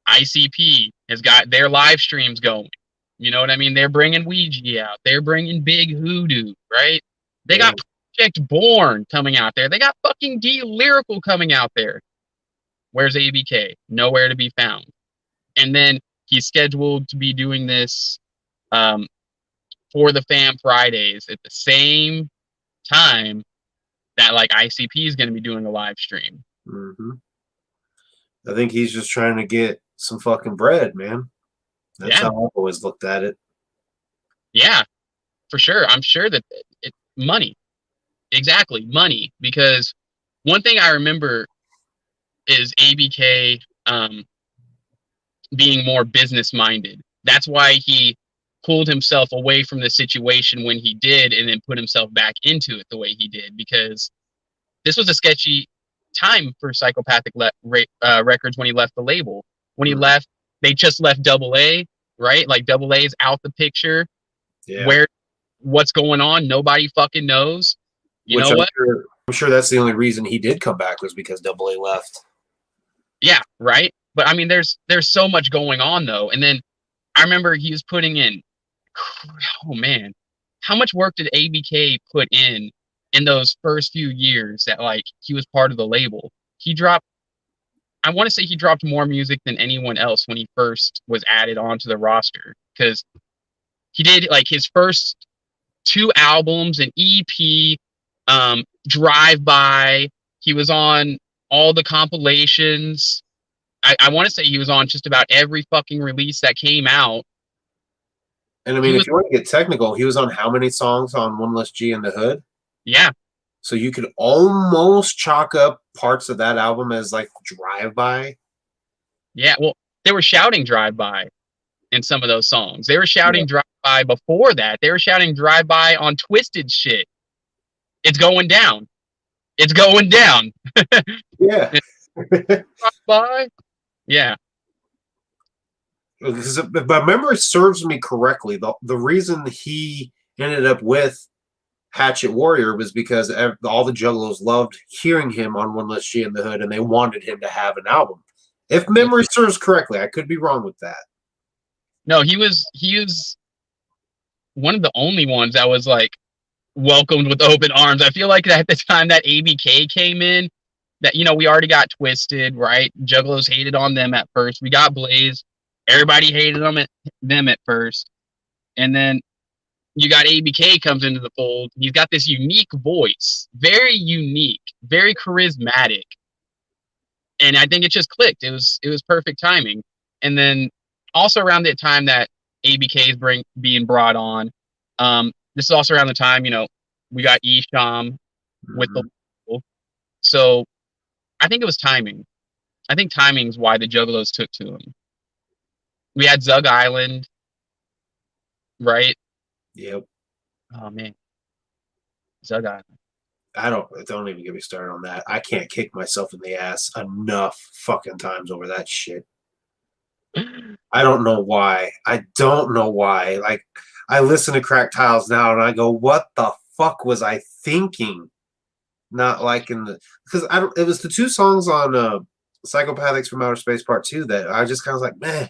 B: ICP has got their live streams going. You know what I mean? They're bringing Ouija out. They're bringing Big Hoodoo, right? They got Project Born coming out there. They got fucking D Lyrical coming out there. Where's ABK? Nowhere to be found. And then he's scheduled to be doing this for the Fam Fridays at the same time that like ICP is going to be doing a live stream.
A: Mm-hmm. I think he's just trying to get some fucking bread, man. That's how I've always looked at it. Yeah,
B: for sure. I'm sure that it's money. Exactly, money. Because one thing I remember is ABK being more business minded. That's why he pulled himself away from the situation when he did, and then put himself back into it the way he did, because this was a sketchy time for Psychopathic Records when he left the label. When he left, they just left AA, right? Like, AA is out the picture. Yeah. What's going on? Nobody fucking knows. You know what?
A: I'm sure that's the only reason he did come back, was because AA left.
B: Yeah, right. But I mean, there's so much going on though. And then I remember he was putting in, oh man, how much work did ABK put in those first few years that like he was part of the label? I want to say he dropped more music than anyone else when he first was added onto the roster, because he did like his first 2 albums, an EP, Drive By. He was on all the compilations. I want to say he was on just about every fucking release that came out.
A: And I mean, if you want to get technical, he was on how many songs on One Less G in the Hood?
B: Yeah.
A: So you could almost chalk up parts of that album as like Drive By.
B: Yeah, well, they were shouting Drive By in some of those songs. They were shouting Drive By before that. They were shouting Drive By on Twisted shit. It's going down. It's going down.
A: Yeah.
B: Drive By. Yeah.
A: because if my memory serves me correctly, the reason he ended up with Hatchet Warrior was because all the Juggalos loved hearing him on One Less G in the Hood, and they wanted him to have an album. If memory serves correctly, I could be wrong with that.
B: No, he was one of the only ones that was like welcomed with open arms. I feel like at the time that ABK came in, that we already got Twisted, right? Juggalos hated on them at first. We got Blaze, everybody hated them at first, and then you got ABK comes into the fold. He's got this unique voice, very unique, very charismatic, and I think it just clicked. It was perfect timing. And then also around the time that ABK is being brought on, this is also around the time we got Esham with the so I think it was timing. I think timing's why the Juggalos took to him. We had Zug Island, right?
A: Yep.
B: Oh man, Zug Island.
A: Don't even get me started on that. I can't kick myself in the ass enough fucking times over that shit. I don't know why. I don't know why. Like, I listen to Cracked Tiles now and I go, what the fuck was I thinking? Not like because it was the two songs on Psychopathics from Outer Space Part 2 that I just kind of was like, meh.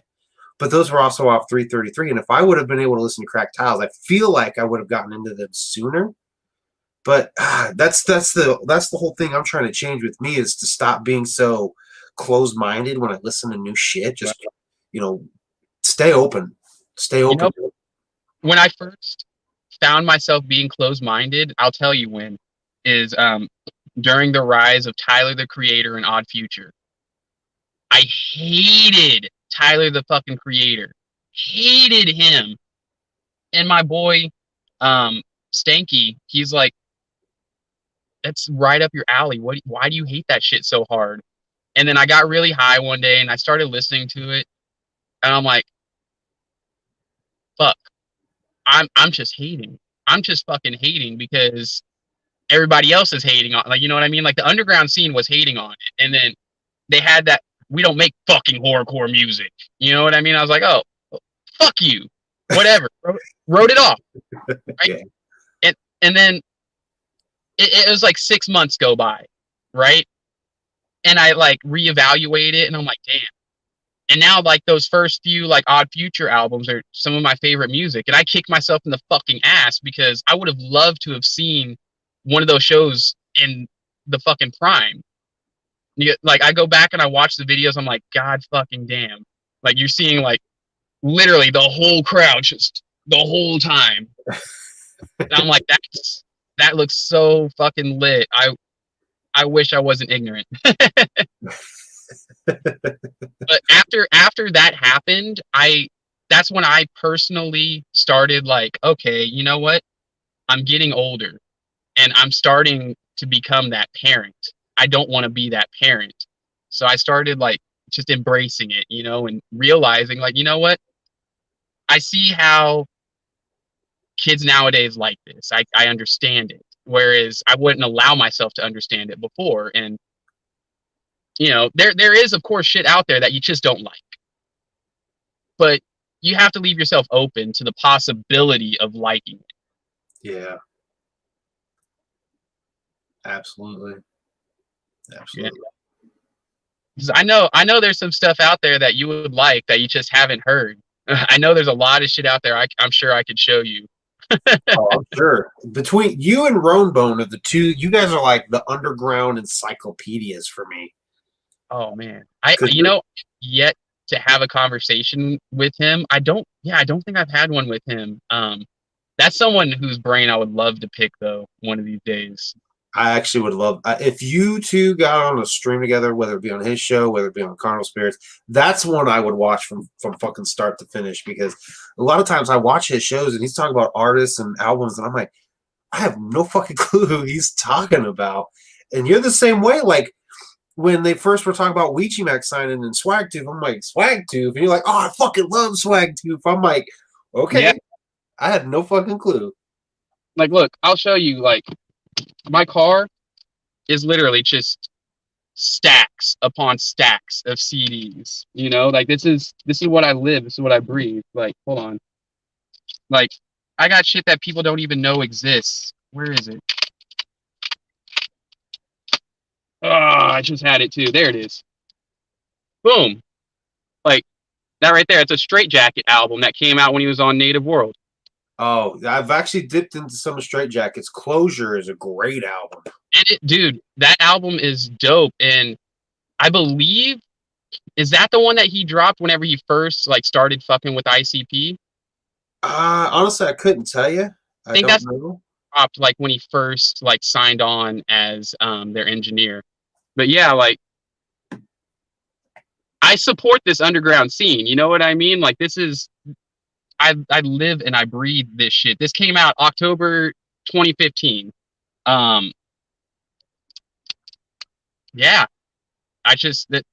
A: But those were also off 333. And if I would have been able to listen to Cracked Tiles, I feel like I would have gotten into them sooner. But that's the whole thing I'm trying to change with me, is to stop being so closed-minded when I listen to new shit. Just stay open. Stay open.
B: When I first found myself being closed-minded, I'll tell you when, is during the rise of Tyler the Creator and Odd Future. I hated Tyler the fucking Creator. Hated him. And my boy Stanky, he's like, that's right up your alley. Why do you hate that shit so hard? And then I got really high one day and I started listening to it, and I'm like, fuck. I'm just hating. I'm just fucking hating because everybody else is hating on, like, you know what I mean? Like, the underground scene was hating on it. And then they had that, we don't make fucking horrorcore music. You know what I mean? I was like, oh, fuck you. Whatever. Wrote it off. Right? Yeah. And then it was like 6 months go by, right? And I like reevaluate it and I'm like, damn. And now like those first few like Odd Future albums are some of my favorite music. And I kick myself in the fucking ass because I would have loved to have seen one of those shows in the fucking prime. Like, I go back and I watch the videos, I'm like, God fucking damn. Like, you're seeing like literally the whole crowd just the whole time. And I'm like, that looks so fucking lit. I wish I wasn't ignorant. But after that happened, that's when I personally started like, okay, you know what? I'm getting older and I'm starting to become that parent. I don't want to be that parent. So I started like just embracing it, and realizing like, you know what? I see how kids nowadays like this. I understand it. Whereas I wouldn't allow myself to understand it before. And there is of course shit out there that you just don't like. But you have to leave yourself open to the possibility of liking it.
A: Yeah. Absolutely.
B: Yeah. I know there's some stuff out there that you would like that you just haven't heard. I know there's a lot of shit out there I'm sure I could show you.
A: Oh, I'm sure. Between you and Ronebone are the two, you guys are like the underground encyclopedias for me.
B: Oh man. Yet to have a conversation with him. I don't think I've had one with him. That's someone whose brain I would love to pick though one of these days.
A: I actually would love if you two got on a stream together, whether it be on his show, whether it be on Carnal Spirits. That's one I would watch from fucking start to finish, because a lot of times I watch his shows and he's talking about artists and albums, and I'm like, I have no fucking clue who he's talking about. And you're the same way. Like when they first were talking about Weechi Mac signing and Swag Tooth, I'm like, Swag Tooth, and you're like, oh, I fucking love Swag Tooth. I'm like, okay, yeah. I had no fucking clue.
B: Like, look, I'll show you. Like, my car is literally just stacked stacks upon stacks of CDs. You know, like this is what I live. This is what I breathe. Like, hold on. Like, I got shit that people don't even know exists. Where is it? Oh, I just had it too. There it is. Boom. Like that right there. It's a Straight Jacket album that came out when he was on Native World.
A: Oh, I've actually dipped into some of Straight Jackets. Closure is a great album.
B: Dude, that album is dope. And I believe, is that the one that he dropped whenever he first like started fucking with ICP?
A: Honestly, I couldn't tell you.
B: I think that's
A: know.
B: Dropped like when he first like signed on as their engineer. But yeah, like I support this underground scene. You know what I mean? Like this is I live and I breathe this shit. This came out October 2015. Yeah, I just that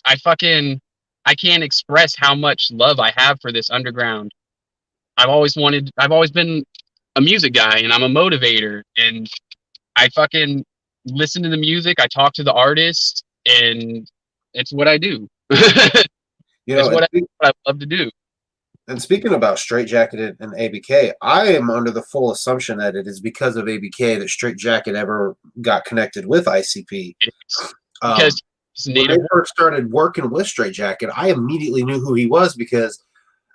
B: I fucking I can't express how much love I have for this underground. I've always been a music guy and I'm a motivator and I fucking listen to the music, I talk to the artists, and it's what I do.
A: You know,
B: what I love to do.
A: And speaking about Straight Jacket and ABK, I am under the full assumption that it is because of ABK that Straight Jacket ever got connected with ICP.
B: Because
A: when they first started working with Straight Jacket, I immediately knew who he was because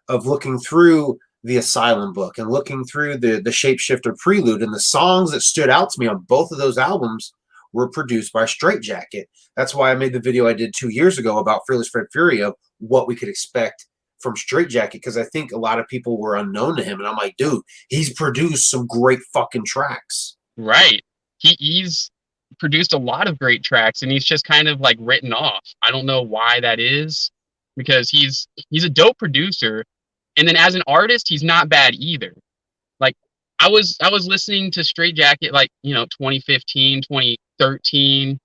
A: of looking through the Asylum book and looking through the Shapeshifter Prelude, and the songs that stood out to me on both of those albums were produced by Straight Jacket. That's why I made the video I did 2 years ago about Fearless Fred Furio, what we could expect from Straight Jacket, because I think a lot of people were unknown to him, and I'm like, dude, he's produced some great fucking tracks.
B: Right. He's produced a lot of great tracks, and he's just kind of like written off. I don't know why that is, because he's a dope producer, and then as an artist, he's not bad either. Like I was listening to Straight Jacket like, 2015, 2013,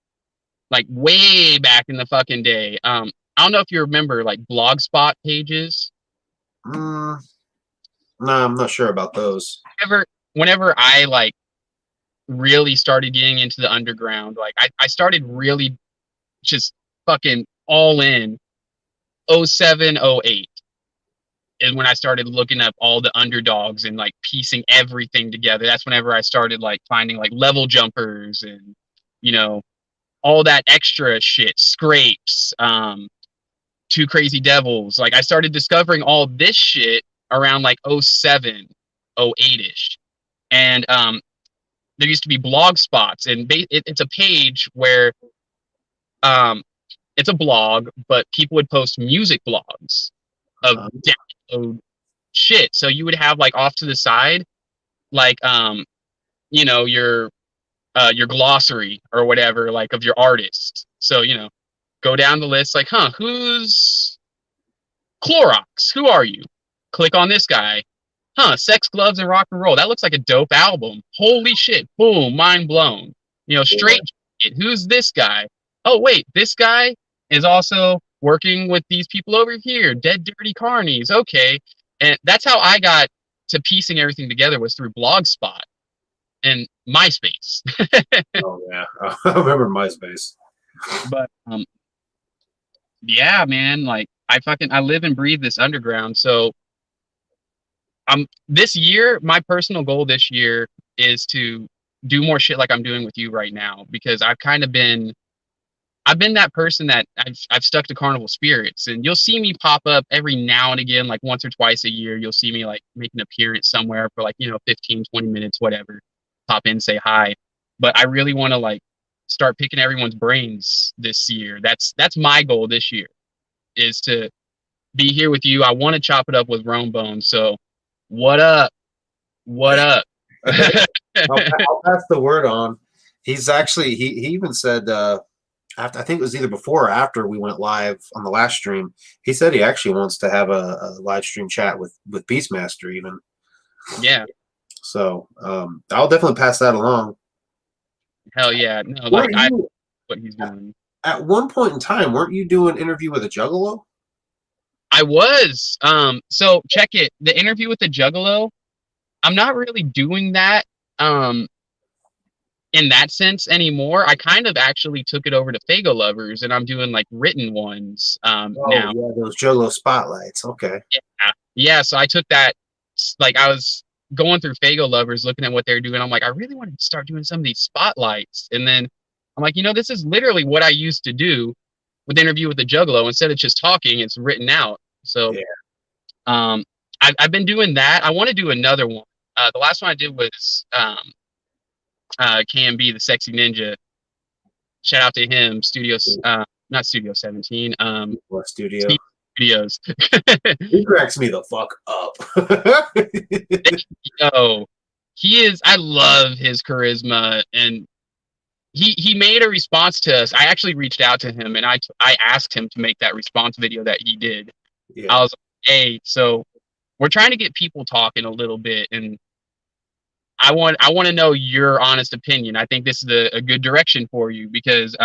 B: like way back in the fucking day. I don't know if you remember like Blogspot pages.
A: No, I'm not sure about those.
B: Whenever I like really started getting into the underground, like I started really just fucking all in 07, 08 is when I started looking up all the underdogs and like piecing everything together. That's whenever I started like finding like level jumpers and, all that extra shit, scrapes, Two Crazy Devils. Like I started discovering all this shit around like 07, 08-ish. And there used to be blog spots, and it's a page where it's a blog, but people would post music blogs of download shit. So you would have like off to the side, like your glossary or whatever, like of your artist. So go down the list, like, who's Clorox? Who are you? Click on this guy. Sex, Gloves, and Rock and Roll. That looks like a dope album. Holy shit. Boom. Mind blown. Straight Jacket. Who's this guy? Oh, wait. This guy is also working with these people over here. Dead Dirty Carnies. Okay. And that's how I got to piecing everything together, was through Blogspot and MySpace.
A: Oh, yeah. I remember MySpace.
B: But, yeah, man, like I live and breathe this underground. So this year, my personal goal this year is to do more shit like I'm doing with you right now, because I've been that person that I've stuck to carnival spirits, and you'll see me pop up every now and again, like once or twice a year. You'll see me like make an appearance somewhere for like, 15, 20 minutes, whatever, pop in, say hi. But I really want to like start picking everyone's brains this year. That's my goal this year, is to be here with you. I want to chop it up with Rome Bones. So what up? What up?
A: I'll pass the word on. He's actually, he even said, after, I think it was either before or after we went live on the last stream, he said he actually wants to have a live stream chat with Beastmaster even.
B: Yeah.
A: So I'll definitely pass that along.
B: Hell yeah. No, like what he's doing.
A: At one point in time, weren't you doing an interview with a Juggalo?
B: I was. So check it. The interview with the Juggalo, I'm not really doing that in that sense anymore. I kind of actually took it over to Fago Lovers, and I'm doing like written ones
A: Oh
B: now.
A: yeah, those Jolo spotlights. Okay.
B: Yeah. Yeah, so I took that, like I was going through Fago Lovers looking at what they're doing. I'm like, I really want to start doing some of these spotlights. And then I'm like, this is literally what I used to do with Interview with the Juggalo. Instead of just talking, it's written out. So
A: Yeah.
B: I've been doing that. I want to do another one. The last one I did was KMB, the Sexy Ninja. Shout out to him, Studios, not Studio 17,
A: What studio?
B: Steve Studios.
A: He cracks me the fuck up.
B: Yo, he is. I love his charisma, and he made a response to us. I actually reached out to him, and I asked him to make that response video that he did.
A: Yeah.
B: I was like, hey, so we're trying to get people talking a little bit, and I want to know your honest opinion. I think this is a good direction for you because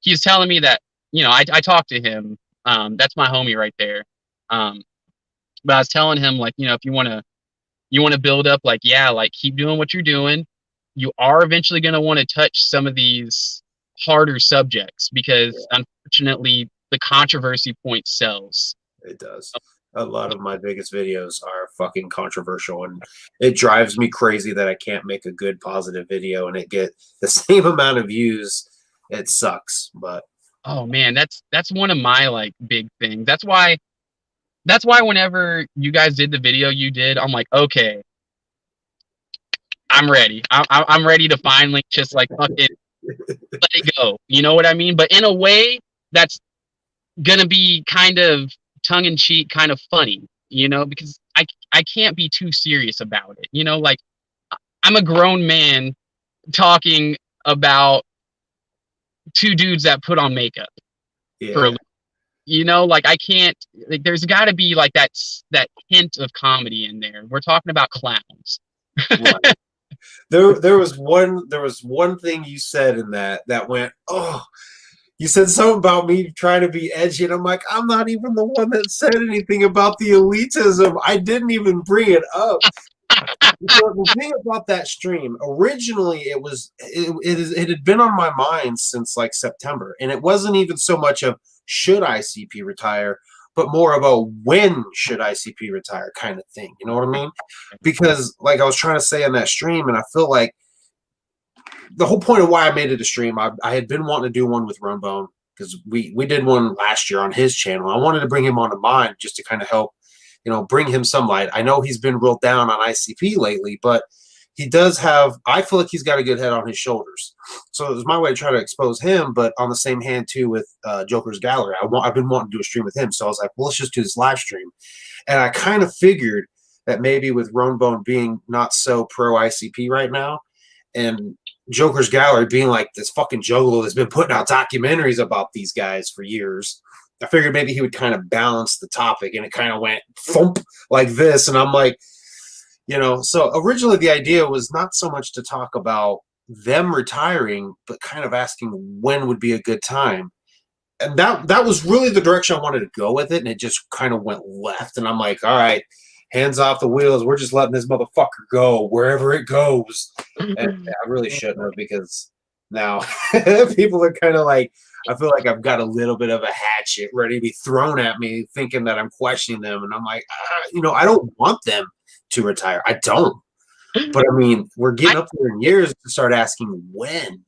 B: he's telling me that I talked to him. That's my homie right there. But I was telling him like if you want to build up, like like keep doing what you're doing. You are eventually going to want to touch some of these harder subjects because unfortunately the controversy point sells.
A: It does. A lot of my biggest videos are fucking controversial, and it drives me crazy that I can't make a good positive video and it get the same amount of views. It sucks, but
B: Oh man, that's one of my like big things. That's why whenever you guys did the video you did, I'm like, okay, I'm ready. I'm ready to finally just like fucking let it go. You know what I mean? But in a way that's gonna be kind of tongue in cheek, kind of funny, because I can't be too serious about it. Like I'm a grown man talking about two dudes that put on makeup for a like I can't, like there's got to be like that hint of comedy in there. We're talking about clowns.
A: Right. There was one thing you said in that went, oh, you said something about me trying to be edgy, and I'm like, I'm not even the one that said anything about the elitism. I didn't even bring it up. So the thing about that stream, originally it had been on my mind since like September, and it wasn't even so much of should ICP retire, but more of a when should ICP retire kind of thing. You know what I mean? Because like I was trying to say on that stream, and I feel like the whole point of why I made it a stream, I had been wanting to do one with Runbone because we did one last year on his channel. I wanted to bring him onto mine just to kind of help, bring him some light. I know he's been real down on ICP lately, but he does have, I feel like he's got a good head on his shoulders. So it was my way to try to expose him, but on the same hand too with Joker's Gallery. I've been wanting to do a stream with him. So I was like, well, let's just do this live stream. And I kind of figured that maybe with Runbone being not so pro ICP right now, and Joker's Gallery being like this fucking juggalo that's been putting out documentaries about these guys for years, I figured maybe he would kind of balance the topic, and it kind of went thump like this. And I'm like, so originally the idea was not so much to talk about them retiring, but kind of asking when would be a good time. And that was really the direction I wanted to go with it. And it just kind of went left. And I'm like, all right, hands off the wheels. We're just letting this motherfucker go wherever it goes. And I really shouldn't have, because now people are kind of like, I feel like I've got a little bit of a hatchet ready to be thrown at me, thinking that I'm questioning them. And I'm like, I don't want them to retire. I don't. But I mean, we're getting up there in years to start asking when.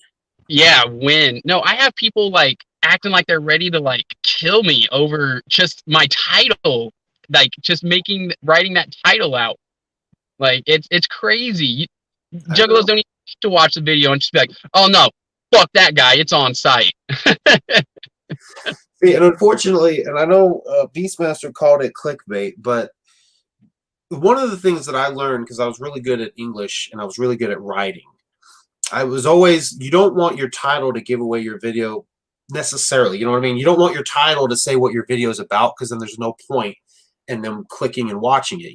B: Yeah, when. No, I have people like acting like they're ready to like kill me over just my title, like just writing that title out. Like it's crazy. Juggalos don't even have to watch the video and just be like, oh no, fuck that guy, it's on site.
A: See, and unfortunately, and I know Beastmaster called it clickbait, but one of the things that I learned, because I was really good at English and I was really good at writing, I was always, you don't want your title to give away your video necessarily. You know what I mean? You don't want your title to say what your video is about, because then there's no point in them clicking and watching it.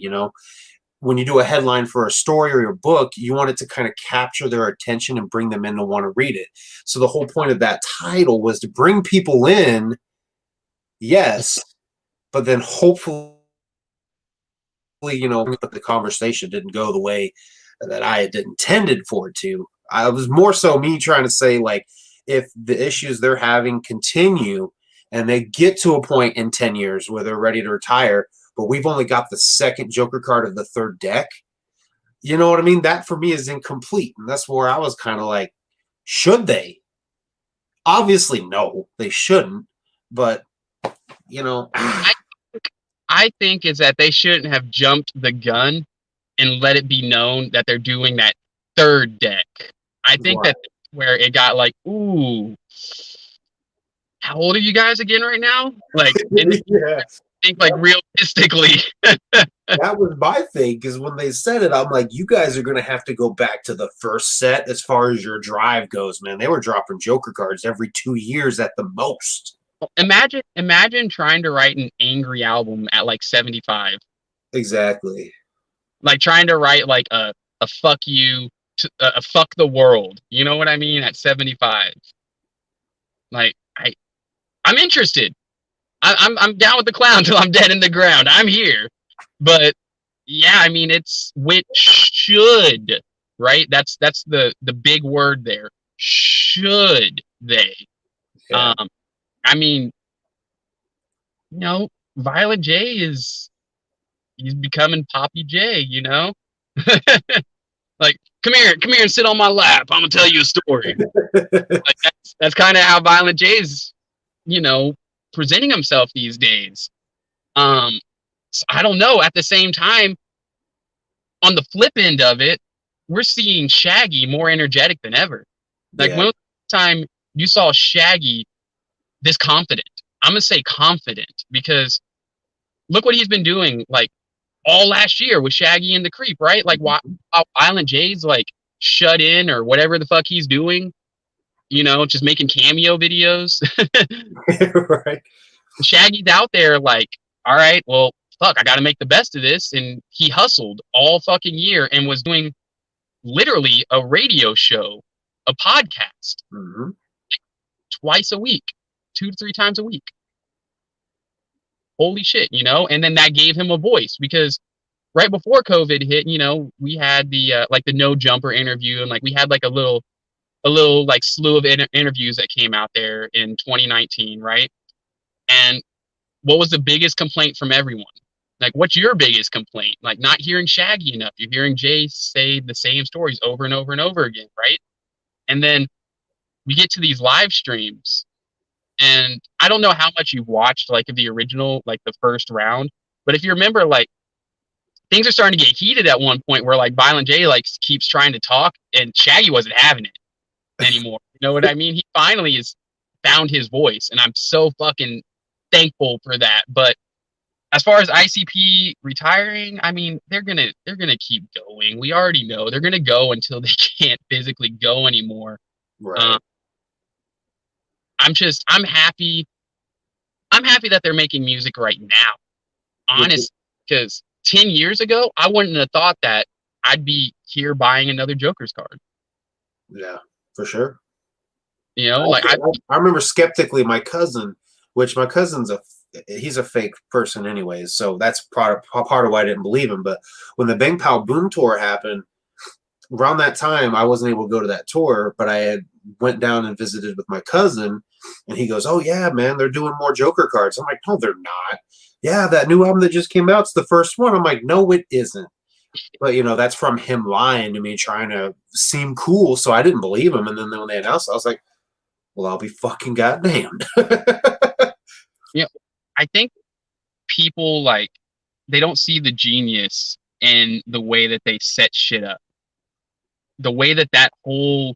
A: When you do a headline for a story or your book, you want it to kind of capture their attention and bring them in to want to read it. So the whole point of that title was to bring people in, yes, but then hopefully, but the conversation didn't go the way that I had intended for it to. I was more so me trying to say, like, if the issues they're having continue and they get to a point in 10 years where they're ready to retire, but we've only got the second Joker card of the third deck, you know what I mean? That for me is incomplete. And that's where I was kind of like, should they? Obviously, no, they shouldn't. But, you know.
B: I think is that they shouldn't have jumped the gun and let it be known that they're doing that third deck. I think
A: Right.
B: that's where it got like, ooh, how old are you guys again right now? Like, and
A: Yeah.
B: think like realistically.
A: That was my thing, because when they said it, I'm like, you guys are going to have to go back to the first set as far as your drive goes, man. They were dropping Joker cards every 2 years at the most.
B: Imagine trying to write an angry album at like 75.
A: Exactly.
B: Like trying to write like a fuck you, a fuck the world. You know what I mean? At 75. Like I'm interested. I'm down with the clown till I'm dead in the ground. I'm here. But yeah, I mean it's which should, right? That's the big word there. Should they?
A: Yeah.
B: I mean, you know, Violent J he's becoming Poppy J, you know? Like, come here and sit on my lap. I'm gonna tell you a story. Like that's kind of how Violent J's, you know, presenting himself these days. So I don't know. At the same time, on the flip end of it, we're seeing Shaggy more energetic than ever. Like
A: Yeah.
B: when was the time you saw Shaggy this confident? I'm gonna say confident because look what he's been doing like all last year with Shaggy and the Creep, right? Like why Island J's like shut in or whatever the fuck he's doing, you know, just making cameo videos.
A: Right.
B: Shaggy's out there like, all right, well, fuck, I got to make the best of this. And he hustled all fucking year and was doing literally a radio show, a podcast
A: Mm-hmm.
B: twice a week, 2 to 3 times a week. Holy shit, you know? And then that gave him a voice because right before COVID hit, you know, we had the like the No Jumper interview and like we had like a little like slew of interviews that came out there in 2019, right? And what was the biggest complaint from everyone? Like, what's your biggest complaint? Like, not hearing Shaggy enough. You're hearing Jay say the same stories over and over and over again, right? And then we get to these live streams, and I don't know how much you've watched, like, of the original, like, the first round, but if you remember, like, things are starting to get heated at one point where, like, Violent J, like, keeps trying to talk, and Shaggy wasn't having it anymore. You know what I mean? He finally has found his voice, and I'm so fucking thankful for that. But as far as ICP retiring, I mean, they're gonna keep going. We already know they're gonna go until they can't physically go anymore.
A: Right.
B: I'm happy. I'm happy that they're making music right now. Honestly, because 10 years ago, I wouldn't have thought that I'd be here buying another Joker's card.
A: Yeah, for sure.
B: You know, like
A: I remember skeptically my cousin, which my cousin's he's a fake person anyways, so that's part of why I didn't believe him. But when the Bang Pow Boom tour happened, around that time I wasn't able to go to that tour, but I had went down and visited with my cousin, and he goes, "Oh yeah, man, they're doing more Joker cards." I'm like, "No, they're not." Yeah, that new album that just came out, it's the first one. I'm like, "No, it isn't." But you know, that's from him lying to me, trying to seem cool. So I didn't believe him. And then when they announced it, I was like, well, I'll be fucking goddamned.
B: you know, I think people like they don't see the genius in the way that they set shit up. The way that whole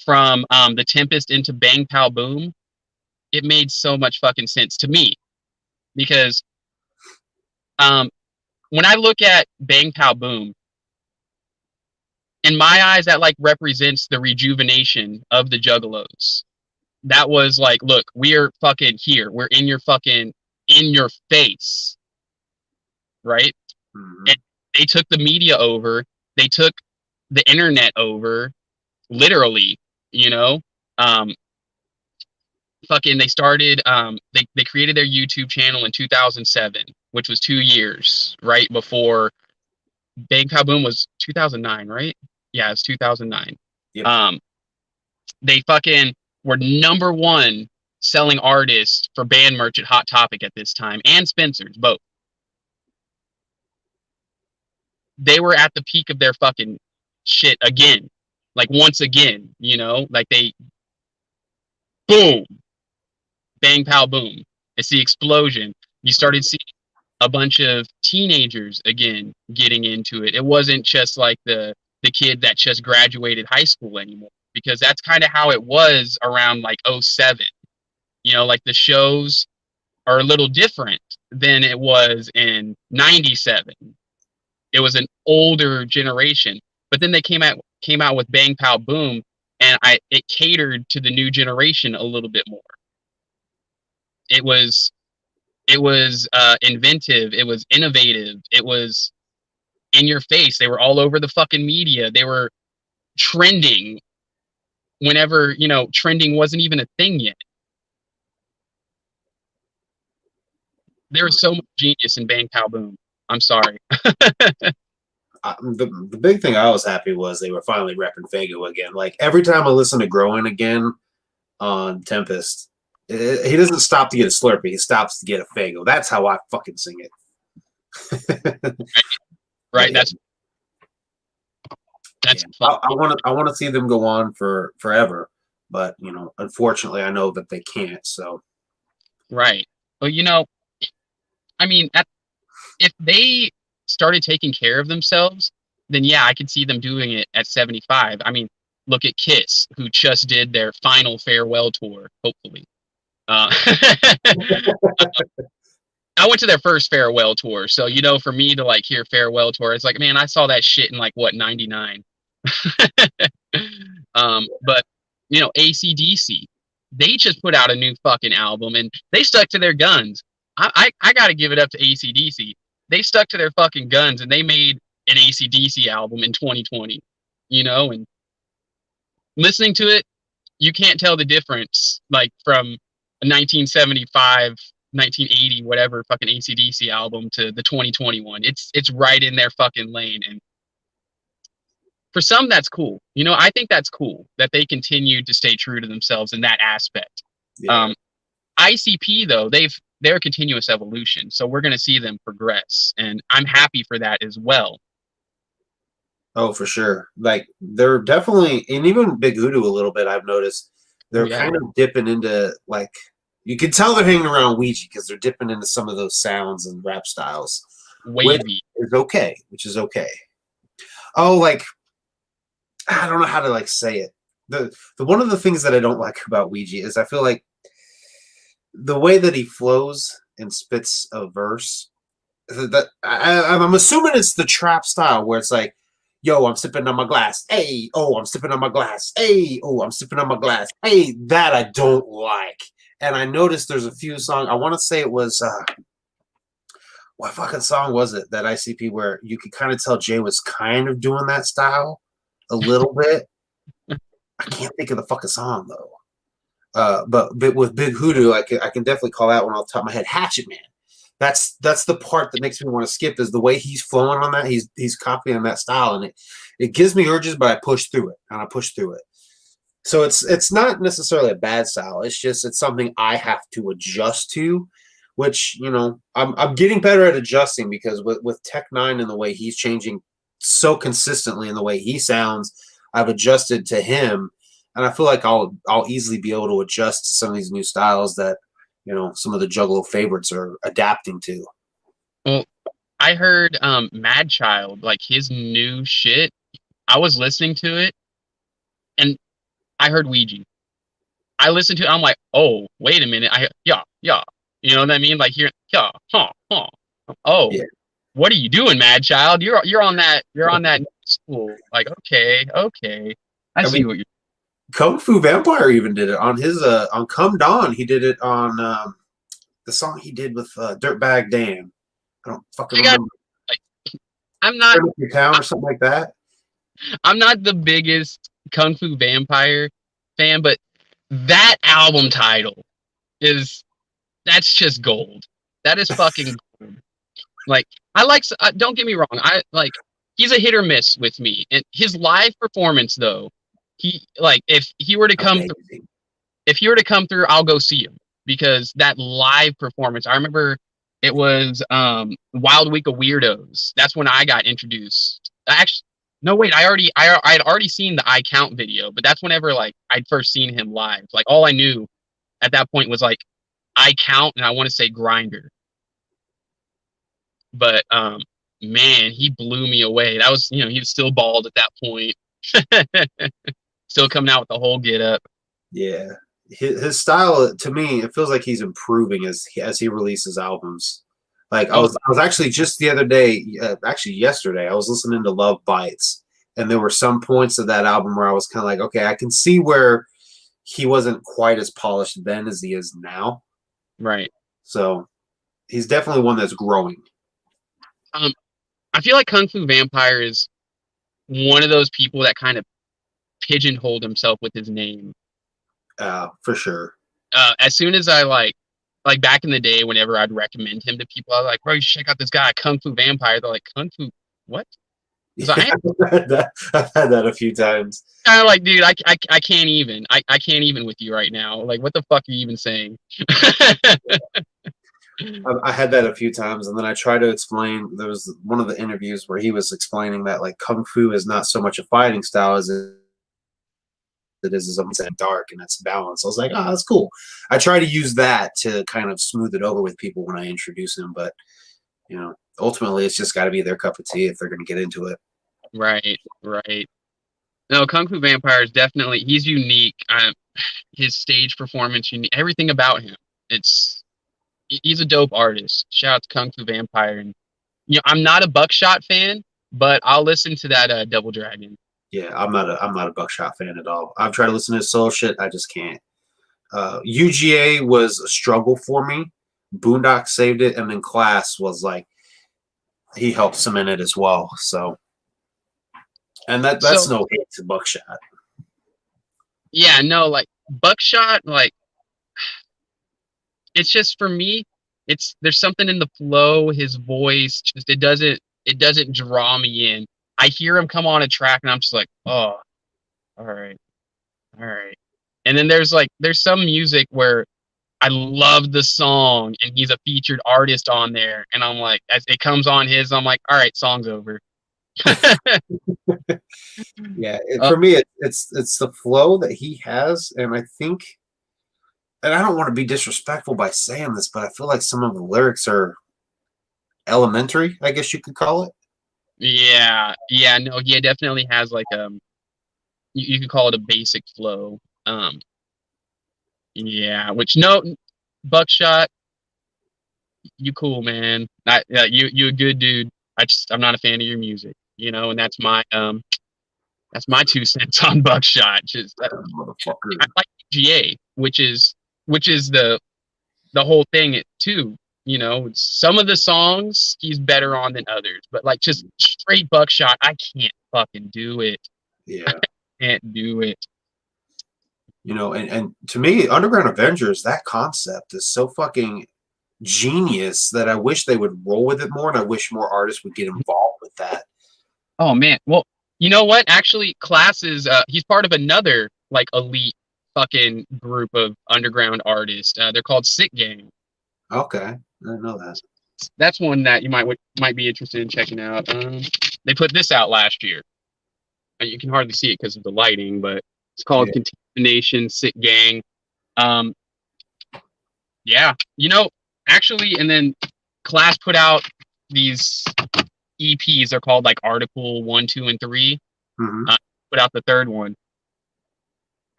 B: from the Tempest into Bang Pow Boom, it made so much fucking sense to me because when I look at Bang Pow Boom, in my eyes, that like represents the rejuvenation of the Juggalos. That was like, look, we're fucking here. We're in your fucking in your face, right?
A: Mm-hmm.
B: And they took the media over. They took the internet over, literally. You know, fucking. They started. They created their YouTube channel in 2007, which was 2 years right before Bang Pow Boom was 2009, right? Yeah, it's 2009.
A: Yep.
B: They fucking were #1 selling artist for band merch at Hot Topic at this time, and Spencer's, both. They were at the peak of their fucking shit again. Like, once again, you know? Like, they, boom, bang, pow, boom. It's the explosion. You started seeing a bunch of teenagers again getting into it. It wasn't just like the kid that just graduated high school anymore, because that's kind of how it was around like 07. You know, like the shows are a little different than it was in 97. It was an older generation, but then they came out with Bang Pow Boom, and it catered to the new generation a little bit more. It was inventive. It was innovative. It was in your face. They were all over the fucking media. They were trending whenever, trending wasn't even a thing yet. There was so much genius in Bang Pow Boom. I'm sorry.
A: The big thing I was happy was they were finally repping Fago again. Like, every time I listen to Growing again on Tempest, he doesn't stop to get a Slurpee. He stops to get a Fago. That's how I fucking sing it.
B: Right. That's
A: yeah. I want to see them go on for forever, but unfortunately, I know that they can't. So,
B: right. Well, I mean, if they started taking care of themselves, then yeah, I could see them doing it at 75. I mean, look at Kiss, who just did their final farewell tour, hopefully. I went to their first farewell tour, so for me to like hear farewell tour, it's like, man, I saw that shit in like what, 99. But AC/DC, they just put out a new fucking album and they stuck to their guns. I gotta give it up to AC/DC. They stuck to their fucking guns and they made an AC/DC album in 2020. And listening to it, you can't tell the difference, like, from a 1975, 1980, whatever fucking AC/DC album to the 2021. It's right in their fucking lane. And for some, that's cool. I think that's cool that they continue to stay true to themselves in that aspect.
A: yeah.
B: ICP, though, they're a continuous evolution, so we're going to see them progress, and I'm happy for that as well.
A: Oh, for sure. Like, they're definitely, and even Big Hoodoo a little bit, I've noticed, they're kind of dipping into, like, you can tell they're hanging around Ouija because they're dipping into some of those sounds and rap styles.
B: Wavy.
A: Which is okay. Oh, like, I don't know how to, like, say it. The one of the things that I don't like about Ouija is I feel like the way that he flows and spits a verse, that I'm assuming it's the trap style where it's like, yo, I'm sipping on my glass. Hey, oh, I'm sipping on my glass. Hey, oh, I'm sipping on my glass. Hey, that I don't like. And I noticed there's a few songs. I want to say it was, what fucking song was it that ICP where you could kind of tell Jay was kind of doing that style a little bit. I can't think of the fucking song though. But with Big Hoodoo, I can definitely call that one off the top of my head. Hatchet Man. That's the part that makes me want to skip, is the way he's flowing on that. He's copying that style, and it gives me urges, but I push through it. So it's not necessarily a bad style. It's something I have to adjust to, which I'm getting better at adjusting, because with Tech Nine and the way he's changing so consistently and the way he sounds, I've adjusted to him, and I feel like I'll easily be able to adjust to some of these new styles that some of the Juggalo favorites are adapting to.
B: Well, I heard Mad Child, like his new shit. I was listening to it, and I heard Ouija. I listened to it. I'm like, oh, wait a minute. Yeah. You know what I mean? Like, here, yeah, huh. Oh, yeah. What are you doing, Mad Child? You're on that school. Like, okay. I see what you're.
A: Kung Fu Vampire even did it on his on Come Dawn. He did it on the song he did with Dirtbag Dan. I don't fucking remember.
B: I'm not
A: Your Town or something like that.
B: I'm not the biggest Kung Fu Vampire fan, but that album title that's just gold. That is fucking gold. Like, don't get me wrong. He's a hit or miss with me, and his live performance though he like if he were to come
A: Amazing.
B: if he were to come through, I'll go see him because that live performance. I remember it was Wild Week of Weirdos. That's when I got introduced. Actually, no, wait. I had already seen the I Count video, but that's whenever like I'd first seen him live. Like all I knew at that point was like I Count, and I want to say Grinder. But man, he blew me away. That was he was still bald at that point, still coming out with the whole get up.
A: Yeah, his style to me, it feels like he's improving as he releases albums. Like I was actually just the other day, actually yesterday, I was listening to Love Bites, and there were some points of that album where I was kind of like, okay, I can see where he wasn't quite as polished then as he is now.
B: Right.
A: So he's definitely one that's growing.
B: I feel like Kung Fu Vampire is one of those people that kind of pigeonholed himself with his name.
A: For sure.
B: As soon as I like back in the day, whenever I'd recommend him to people, I was like, bro, you should check out this guy, Kung Fu Vampire. They're like, Kung Fu, what?
A: Yeah, I've had that a few times.
B: Kind of like, dude, I can't even. I can't even with you right now. Like, what the fuck are you even saying?
A: I had that a few times, and then I tried to explain. There was one of the interviews where he was explaining that like Kung Fu is not so much a fighting style as it is something dark and it's balanced. I was like, oh, that's cool. I try to use that to kind of smooth it over with people when I introduce them, but ultimately it's just got to be their cup of tea if they're going to get into it.
B: Right. No, Kung Fu Vampire is definitely, he's unique. His stage performance, unique, everything about him. He's a dope artist. Shout out to Kung Fu Vampire. And I'm not a Buckshot fan, but I'll listen to that Double Dragon.
A: Yeah, I'm not a Buckshot fan at all. I've tried to listen to his solo shit, I just can't. UGA was a struggle for me. Boondock saved it, and then Class was like he helped cement it as well. So, and that's no hate to Buckshot.
B: Yeah, no, like Buckshot, like it's just for me. There's something in the flow, his voice, just it doesn't draw me in. I hear him come on a track, and I'm just like, oh, all right. And then there's some music where I love the song, and he's a featured artist on there, and I'm like, as it comes on his, I'm like, all right, song's over.
A: Yeah, for me, it's the flow that he has, and I think, and I don't want to be disrespectful by saying this, but I feel like some of the lyrics are elementary, I guess you could call it.
B: Yeah, no, he definitely has like you could call it a basic flow. Yeah, which no, Buckshot, you cool, man. You a good dude. I'm not a fan of your music, and that's my 2 cents on Buckshot. Just I like GA, which is the whole thing too. Some of the songs he's better on than others, but like just straight Buckshot, I can't fucking do it.
A: Yeah,
B: I can't do it.
A: And to me, Underground Avengers, that concept is so fucking genius that I wish they would roll with it more, and I wish more artists would get involved with that.
B: Oh man, well, you know what? Actually, Class is he's part of another like elite fucking group of underground artists. They're called Sick Gang.
A: Okay, I didn't know that.
B: That's one that you might be interested in checking out. They put this out last year. You can hardly see it because of the lighting, but it's called Contamination Sick Gang. Yeah, actually, and then Class put out these EPs. They're called like Article 1, 2, and 3.
A: Mm-hmm.
B: Put out the third one.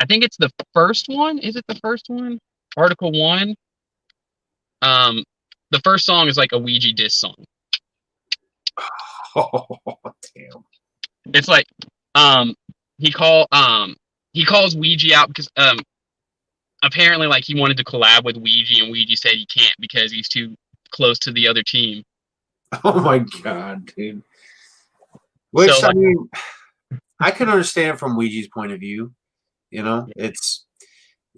B: I think it's the first one. Is it the first one? Article 1. The first song is like a Ouija diss song.
A: Oh, damn.
B: It's like he calls Ouija out because apparently like he wanted to collab with Ouija, and Ouija said he can't because he's too close to the other team.
A: Oh my god, dude. Which I mean, I can understand from Ouija's point of view. It's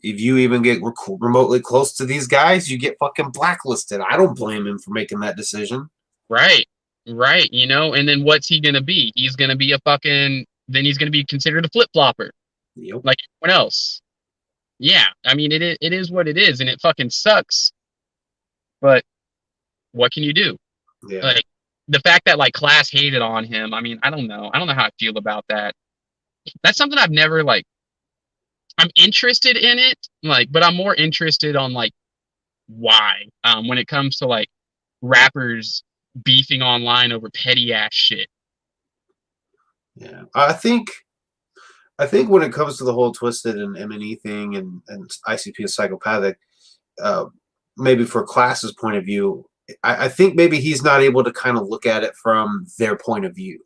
A: if you even get remotely close to these guys, you get fucking blacklisted. I don't blame him for making that decision.
B: Right. And then what's he gonna be? He's gonna be he's gonna be considered a flip flopper.
A: Yep.
B: like everyone else. Yeah, I mean it is what it is, and it fucking sucks. But what can you do?
A: Yeah.
B: Like the fact that like class hated on him. I mean, I don't know. I don't know how I feel about that. That's something I've never like. I'm interested in it, like, but I'm more interested on like why. When it comes to like rappers beefing online over petty ass shit.
A: Yeah. I think when it comes to the whole Twisted and M&E thing and ICP is psychopathic, uh, maybe for class's point of view, I think maybe he's not able to kind of look at it from their point of view.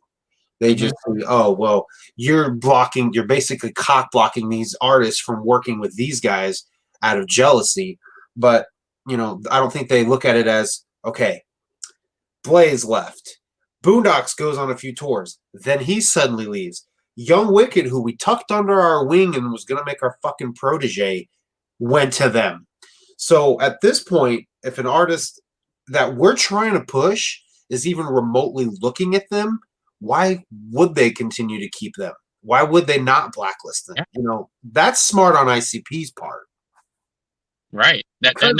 A: They
B: Mm-hmm.
A: just say, oh, well, you're basically cock blocking these artists from working with these guys out of jealousy. But, I don't think they look at it as, okay, Blaze left. Boondocks goes on a few tours. Then he suddenly leaves. Young Wicked, who we tucked under our wing and was going to make our fucking protege, went to them. So at this point, if an artist that we're trying to push is even remotely looking at them, why would they continue to keep them? Why would they not blacklist them?
B: Yeah.
A: That's smart on ICP's part.
B: Right.
A: Because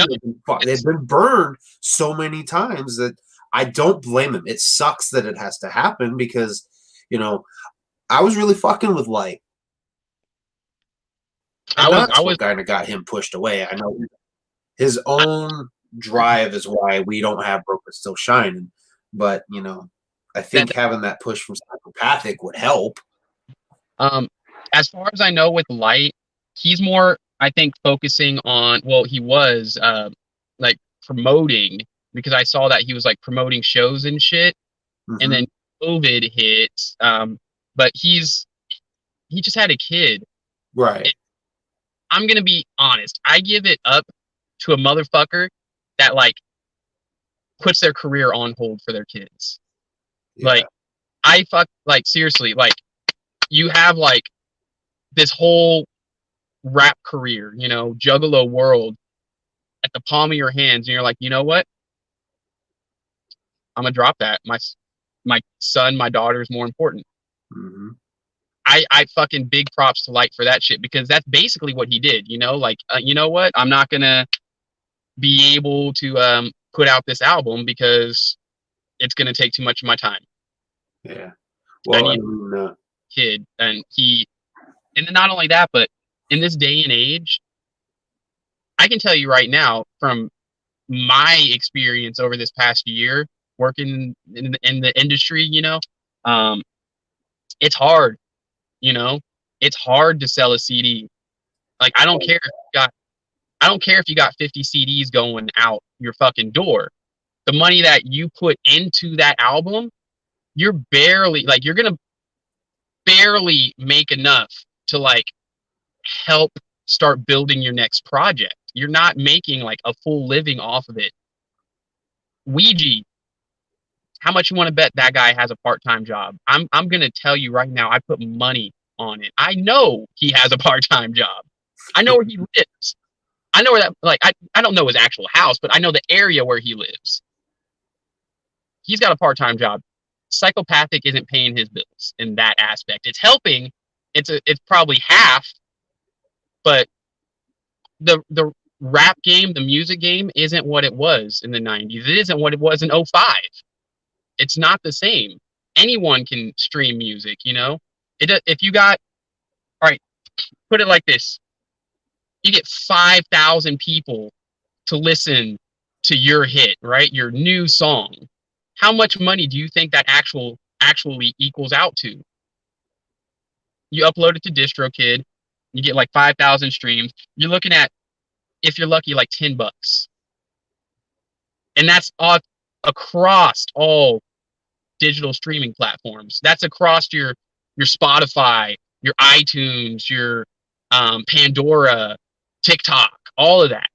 A: they've been burned so many times that I don't blame him. It sucks that it has to happen because, I was really fucking with Light. And that's what kind of got him pushed away. I know his own drive is why we don't have Broke But Still Shining. But, I think having that push from Psychopathic would help.
B: As far as I know with Light, he's more, I think, focusing on, well, he was like promoting, because I saw that he was like promoting shows and shit.
A: Mm-hmm.
B: And then COVID hit. But he just had a kid.
A: Right.
B: I'm going to be honest. I give it up to a motherfucker that like puts their career on hold for their kids. Yeah. Like, seriously, like you have like this whole rap career, juggalo world at the palm of your hands. And you're like, you know what? I'm going to drop that. My son, my daughter is more important.
A: Mm-hmm.
B: I fucking big props to Light for that shit, because that's basically what he did, like, you know what? I'm not going to be able to put out this album because it's going to take too much of my time.
A: Yeah. Well,
B: I need kid. And then not only that, but in this day and age, I can tell you right now from my experience over this past year working in the industry, it's hard. It's hard to sell a CD. Like, I don't care if you got 50 CDs going out your fucking door. The money that you put into that album, you're gonna barely make enough to like help start building your next project. You're not making like a full living off of it. Ouija, how much you want to bet that guy has a part-time job? I'm gonna tell you right now, I put money on it. I know he has a part-time job. I know where he lives. I know where that, like, I don't know his actual house, but I know the area where he lives. He's got a part-time job. Psychopathic isn't paying his bills in that aspect. It's helping. It's probably half, but the rap game, the music game isn't what it was in the 90s. It isn't what it was in 05. It's not the same. Anyone can stream music, If you got, all right, put it like this. You get 5,000 people to listen to your hit, right? Your new song. How much money do you think that actually equals out to? You upload it to DistroKid, you get like 5,000 streams. You're looking at, if you're lucky, like $10. And that's across all digital streaming platforms. That's across your Spotify, your iTunes, your Pandora, TikTok, all of that.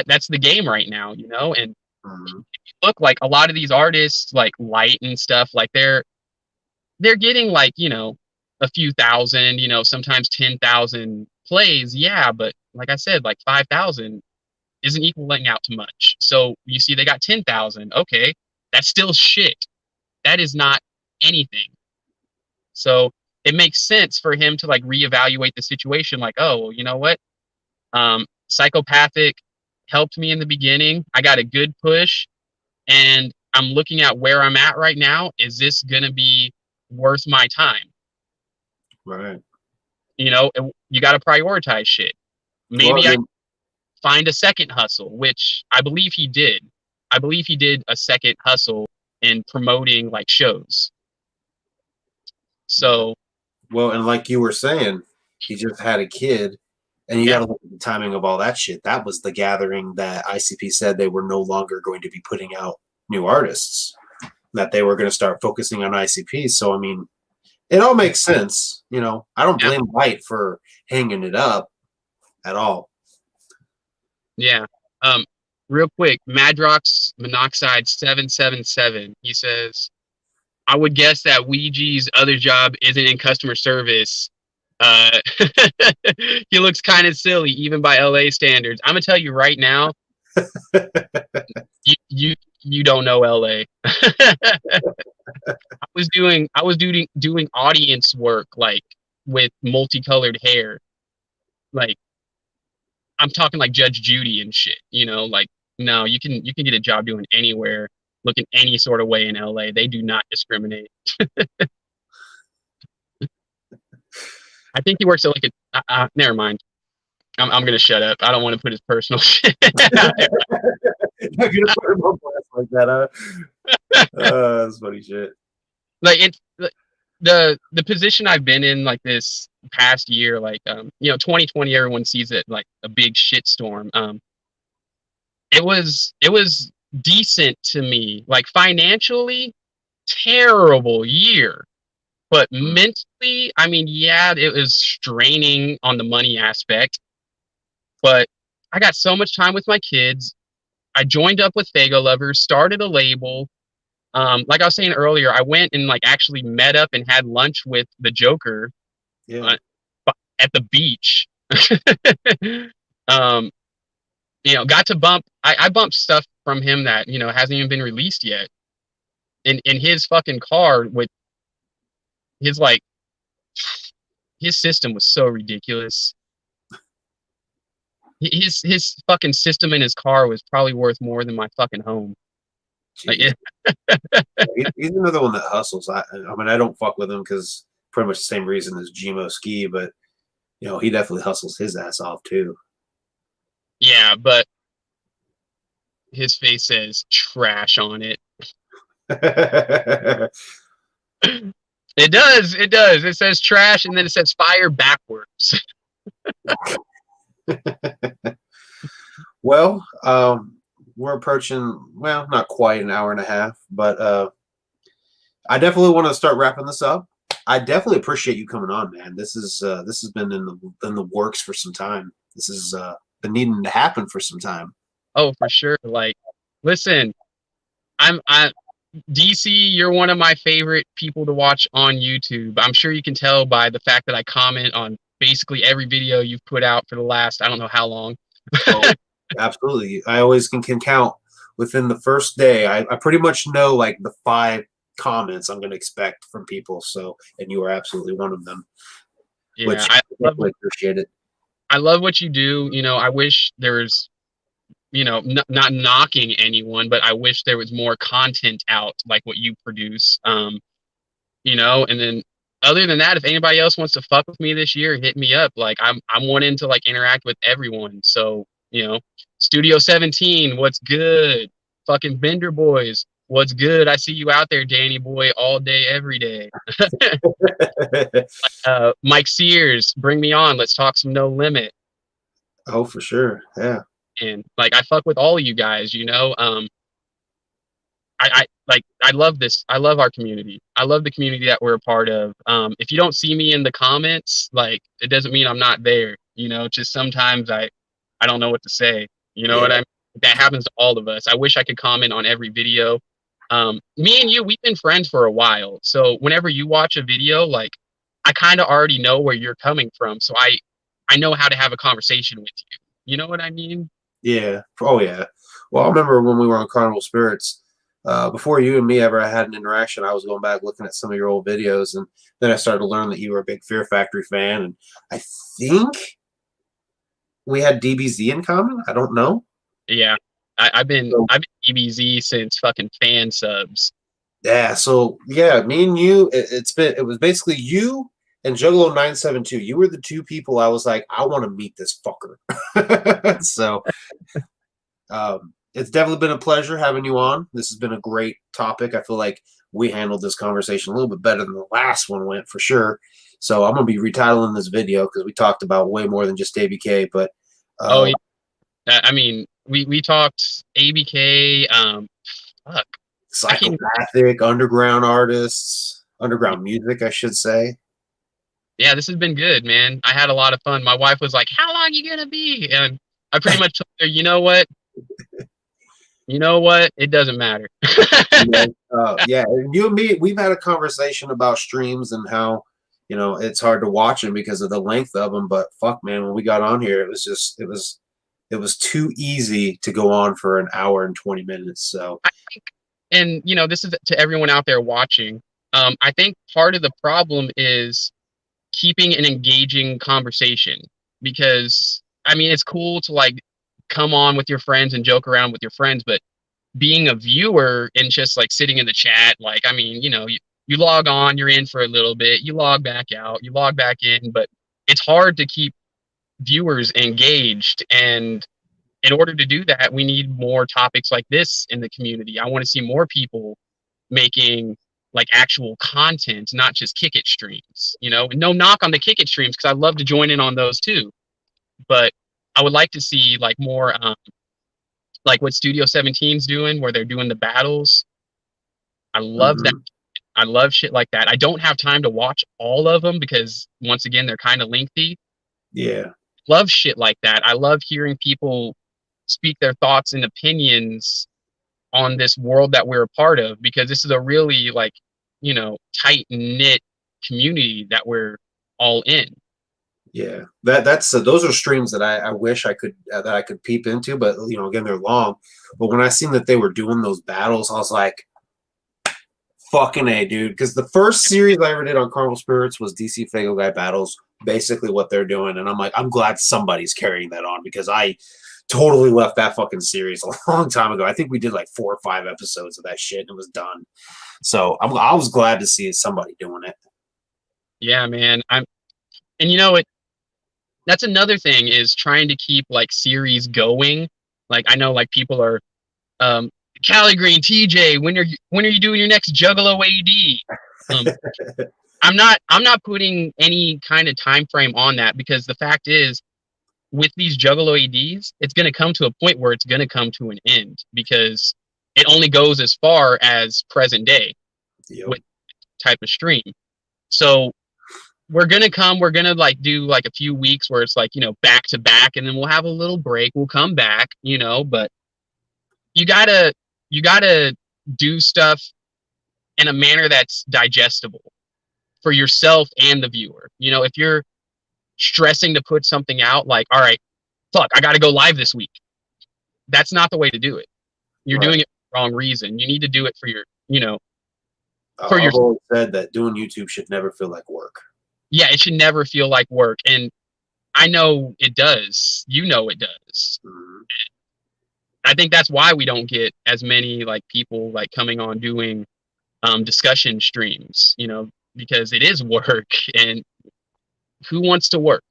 B: That's the game right now, and look, like a lot of these artists like Light and stuff, like they're getting like, a few thousand, sometimes 10,000 plays. Yeah, but like I said, like 5,000 isn't equaling out to much. So you see they got 10,000. Okay, that's still shit. That is not anything. So it makes sense for him to like reevaluate the situation. Like, oh, well, you know what? Psychopathic helped me in the beginning. I got a good push, and I'm looking at where I'm at right now. Is this gonna be worth my time?
A: Right.
B: You know, you got to prioritize shit.
A: Well,
B: Maybe I find a second hustle, which I believe he did. I believe he did a second hustle in promoting like shows. So,
A: well, and like you were saying, he just had a kid, and you got to look at the timing of all that shit. That was the gathering that ICP said they were no longer going to be putting out new artists, that they were going to start focusing on ICP. So, I mean, it all makes sense. You know, I don't blame White for hanging it up at all.
B: Yeah. Real quick, Madrox Monoxide 777. He says, I would guess that Ouija's other job isn't in customer service. He looks kind of silly, even by LA standards. I'm gonna tell you right now, you don't know LA. I was doing audience work like with multicolored hair, like I'm talking like Judge Judy and shit. You know, like no, you can get a job doing anywhere, looking any sort of way in LA. They do not discriminate. I think he works at like a. Never mind. I'm gonna shut up. I don't want to put his personal shit out there.
A: You're gonna put him on blast like that, huh? That's funny shit.
B: Like it's the position I've been in like this past year, like 2020, everyone sees it like a big shitstorm. It was decent to me, like financially, terrible year. But mentally, I mean, yeah, it was straining on the money aspect. But I got so much time with my kids. I joined up with Fago Lovers, started a label. Like I was saying earlier, I went and like actually met up and had lunch with the Joker at the beach. Got to bump. I bumped stuff from him that hasn't even been released yet. In his fucking car with his like his system was so ridiculous. His fucking system in his car was probably worth more than my fucking home. Like,
A: he's another one that hustles. I mean, I don't fuck with him because pretty much the same reason as GMO Skee, but he definitely hustles his ass off too.
B: Yeah, but his face says trash on it. It does. It does. It says trash, and then it says fire backwards.
A: Well, we're approaching, well, not quite an hour and a half, but I definitely want to start wrapping this up. I definitely appreciate you coming on, man. This has been in the works for some time. This has been needing to happen for some time.
B: Oh, for sure. Like, listen, I DC, you're one of my favorite people to watch on YouTube. I'm sure you can tell by the fact that I comment on basically every video you've put out for the last, I don't know how long.
A: Oh, absolutely. I always can count within the first day. I pretty much know like the 5 comments I'm going to expect from people. So, and you are absolutely one of them.
B: Yeah,
A: which I definitely appreciate it.
B: I love what you do. I wish there was, not knocking anyone, but I wish there was more content out like what you produce. And then other than that, if anybody else wants to fuck with me this year, hit me up. Like I'm wanting to like interact with everyone. So, Studio 17, what's good? Fucking Bender Boys, what's good? I see you out there, Danny boy, all day, every day. Mike Sears, bring me on. Let's talk some No Limit.
A: Oh, for sure. Yeah.
B: And like I fuck with all of you guys, I love this. I love our community. I love the community that we're a part of. If you don't see me in the comments, like it doesn't mean I'm not there. Just sometimes I don't know what to say. You know what I mean? That happens to all of us. I wish I could comment on every video. Me and you, we've been friends for a while. So whenever you watch a video, like I kind of already know where you're coming from. So I know how to have a conversation with you. You know what I mean?
A: Yeah. Oh, yeah. Well, I remember when we were on Carnival Spirits, before you and me ever had an interaction, I was going back looking at some of your old videos, and then I started to learn that you were a big Fear Factory fan, and I think we had DBZ in common. I don't know.
B: Yeah, I've been
A: So,
B: EBZ since fucking fan subs.
A: yeah, so yeah, me and you, it was basically you and Juggalo 972. You were the two people I was like, I want to meet this fucker. So it's definitely been a pleasure having you on. This has been a great topic. I feel like we handled this conversation a little bit better than the last one went for sure. So I'm gonna be retitling this video because we talked about way more than just ABK. But
B: Oh, yeah. I mean, we talked ABK. Fuck, I can't.
A: psychopathic underground artists, underground music, I should say.
B: Yeah, this has been good, man. I had a lot of fun. My wife was like, "How long you gonna be?" And I pretty much told her, "You know what? You know what? It doesn't matter."
A: Yeah, you and me, we've had a conversation about streams and how it's hard to watch them because of the length of them. But fuck, man, when we got on here, it was too easy to go on for an hour and 20 minutes. So,
B: And this is to everyone out there watching. I think part of the problem is keeping an engaging conversation, because I mean, it's cool to like come on with your friends and joke around with your friends, but being a viewer and just like sitting in the chat, like, I mean, you log on, you're in for a little bit, you log back out, you log back in, but it's hard to keep viewers engaged. And in order to do that, we need more topics like this in the community. I want to see more people making like actual content, not just kick it streams. No knock on the kick it streams, because I'd love to join in on those too. But I would like to see like more like what Studio 17's doing, where they're doing the battles. I love that. I love shit like that. I don't have time to watch all of them because once again, they're kind of lengthy.
A: yeah.
B: Love shit like that. I love hearing people speak their thoughts and opinions on this world that we're a part of, because this is a really like, tight knit community that we're all in.
A: Yeah, that's those are streams that I wish I could that I could peep into, but again, they're long. But when I seen that they were doing those battles, I was like, fucking A, dude. Because the first series I ever did on Carnival Spirits was DCFAYGOGUY battles, basically what they're doing. And I'm like, I'm glad somebody's carrying that on, because I totally left that fucking series a long time ago. I think we did like 4 or 5 episodes of that shit and it was done. So I was glad to see somebody doing it.
B: Yeah, man. And that's another thing, is trying to keep like series going. Like, I know like people are Caligreen, TJ, when are you doing your next Juggalo AD? I'm not putting any kind of time frame on that, because the fact is, with these Juggalo ADs, it's going to come to a point where it's going to come to an end, because it only goes as far as present day. Yep. With type of stream. So we're gonna like do like a few weeks where it's like, back to back, and then we'll have a little break, we'll come back, but you gotta do stuff in a manner that's digestible for yourself and the viewer. If you're stressing to put something out, like, all right, fuck, I gotta go live this week, that's not the way to do it. You're doing it for the wrong reason. You need to do it for your,
A: I've always said that doing YouTube should never feel like work.
B: Yeah, it should never feel like work. And I know it does. It does. Mm-hmm. I think that's why we don't get as many like people like coming on doing discussion streams, because it is work, and who wants to work?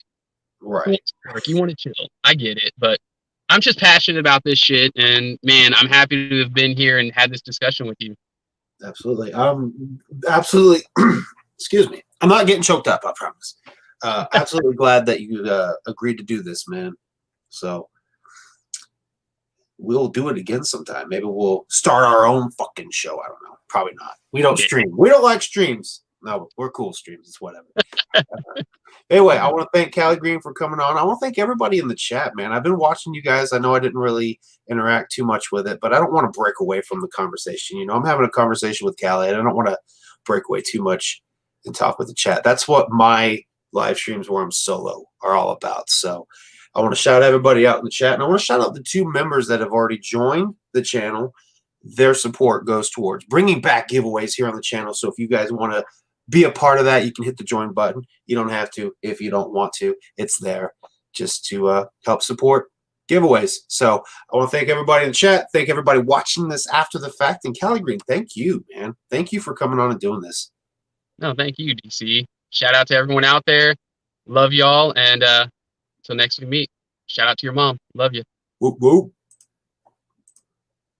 A: Right.
B: Who wants to work? You want to chill. I get it, but I'm just passionate about this shit, and man, I'm happy to have been here and had this discussion with you.
A: Absolutely. Absolutely. Excuse me. I'm not getting choked up, I promise. Absolutely glad that you agreed to do this, man. So we'll do it again sometime. Maybe we'll start our own fucking show. I don't know. Probably not. We don't stream. We don't like streams. No, we're cool streams. It's whatever. Anyway, I want to thank Caligreen for coming on. I want to thank everybody in the chat, man. I've been watching you guys. I know I didn't really interact too much with it, but I don't want to break away from the conversation. I'm having a conversation with Cali, and I don't want to break away too much and talk with the chat. That's what my live streams where I'm solo are all about. So I want to shout everybody out in the chat, and I want to shout out the 2 members that have already joined the channel. their support goes towards bringing back giveaways here on the channel. So if you guys want to be a part of that, you can hit the join button. You don't have to if you don't want to. It's there just to help support giveaways. So I want to thank everybody in the chat. Thank everybody watching this after the fact. And Caligreen, thank you, man. Thank you for coming on and doing this.
B: No, thank you, DC. Shout out to everyone out there. Love y'all. And until next we meet, shout out to your mom. Love you.
A: Whoop, whoop.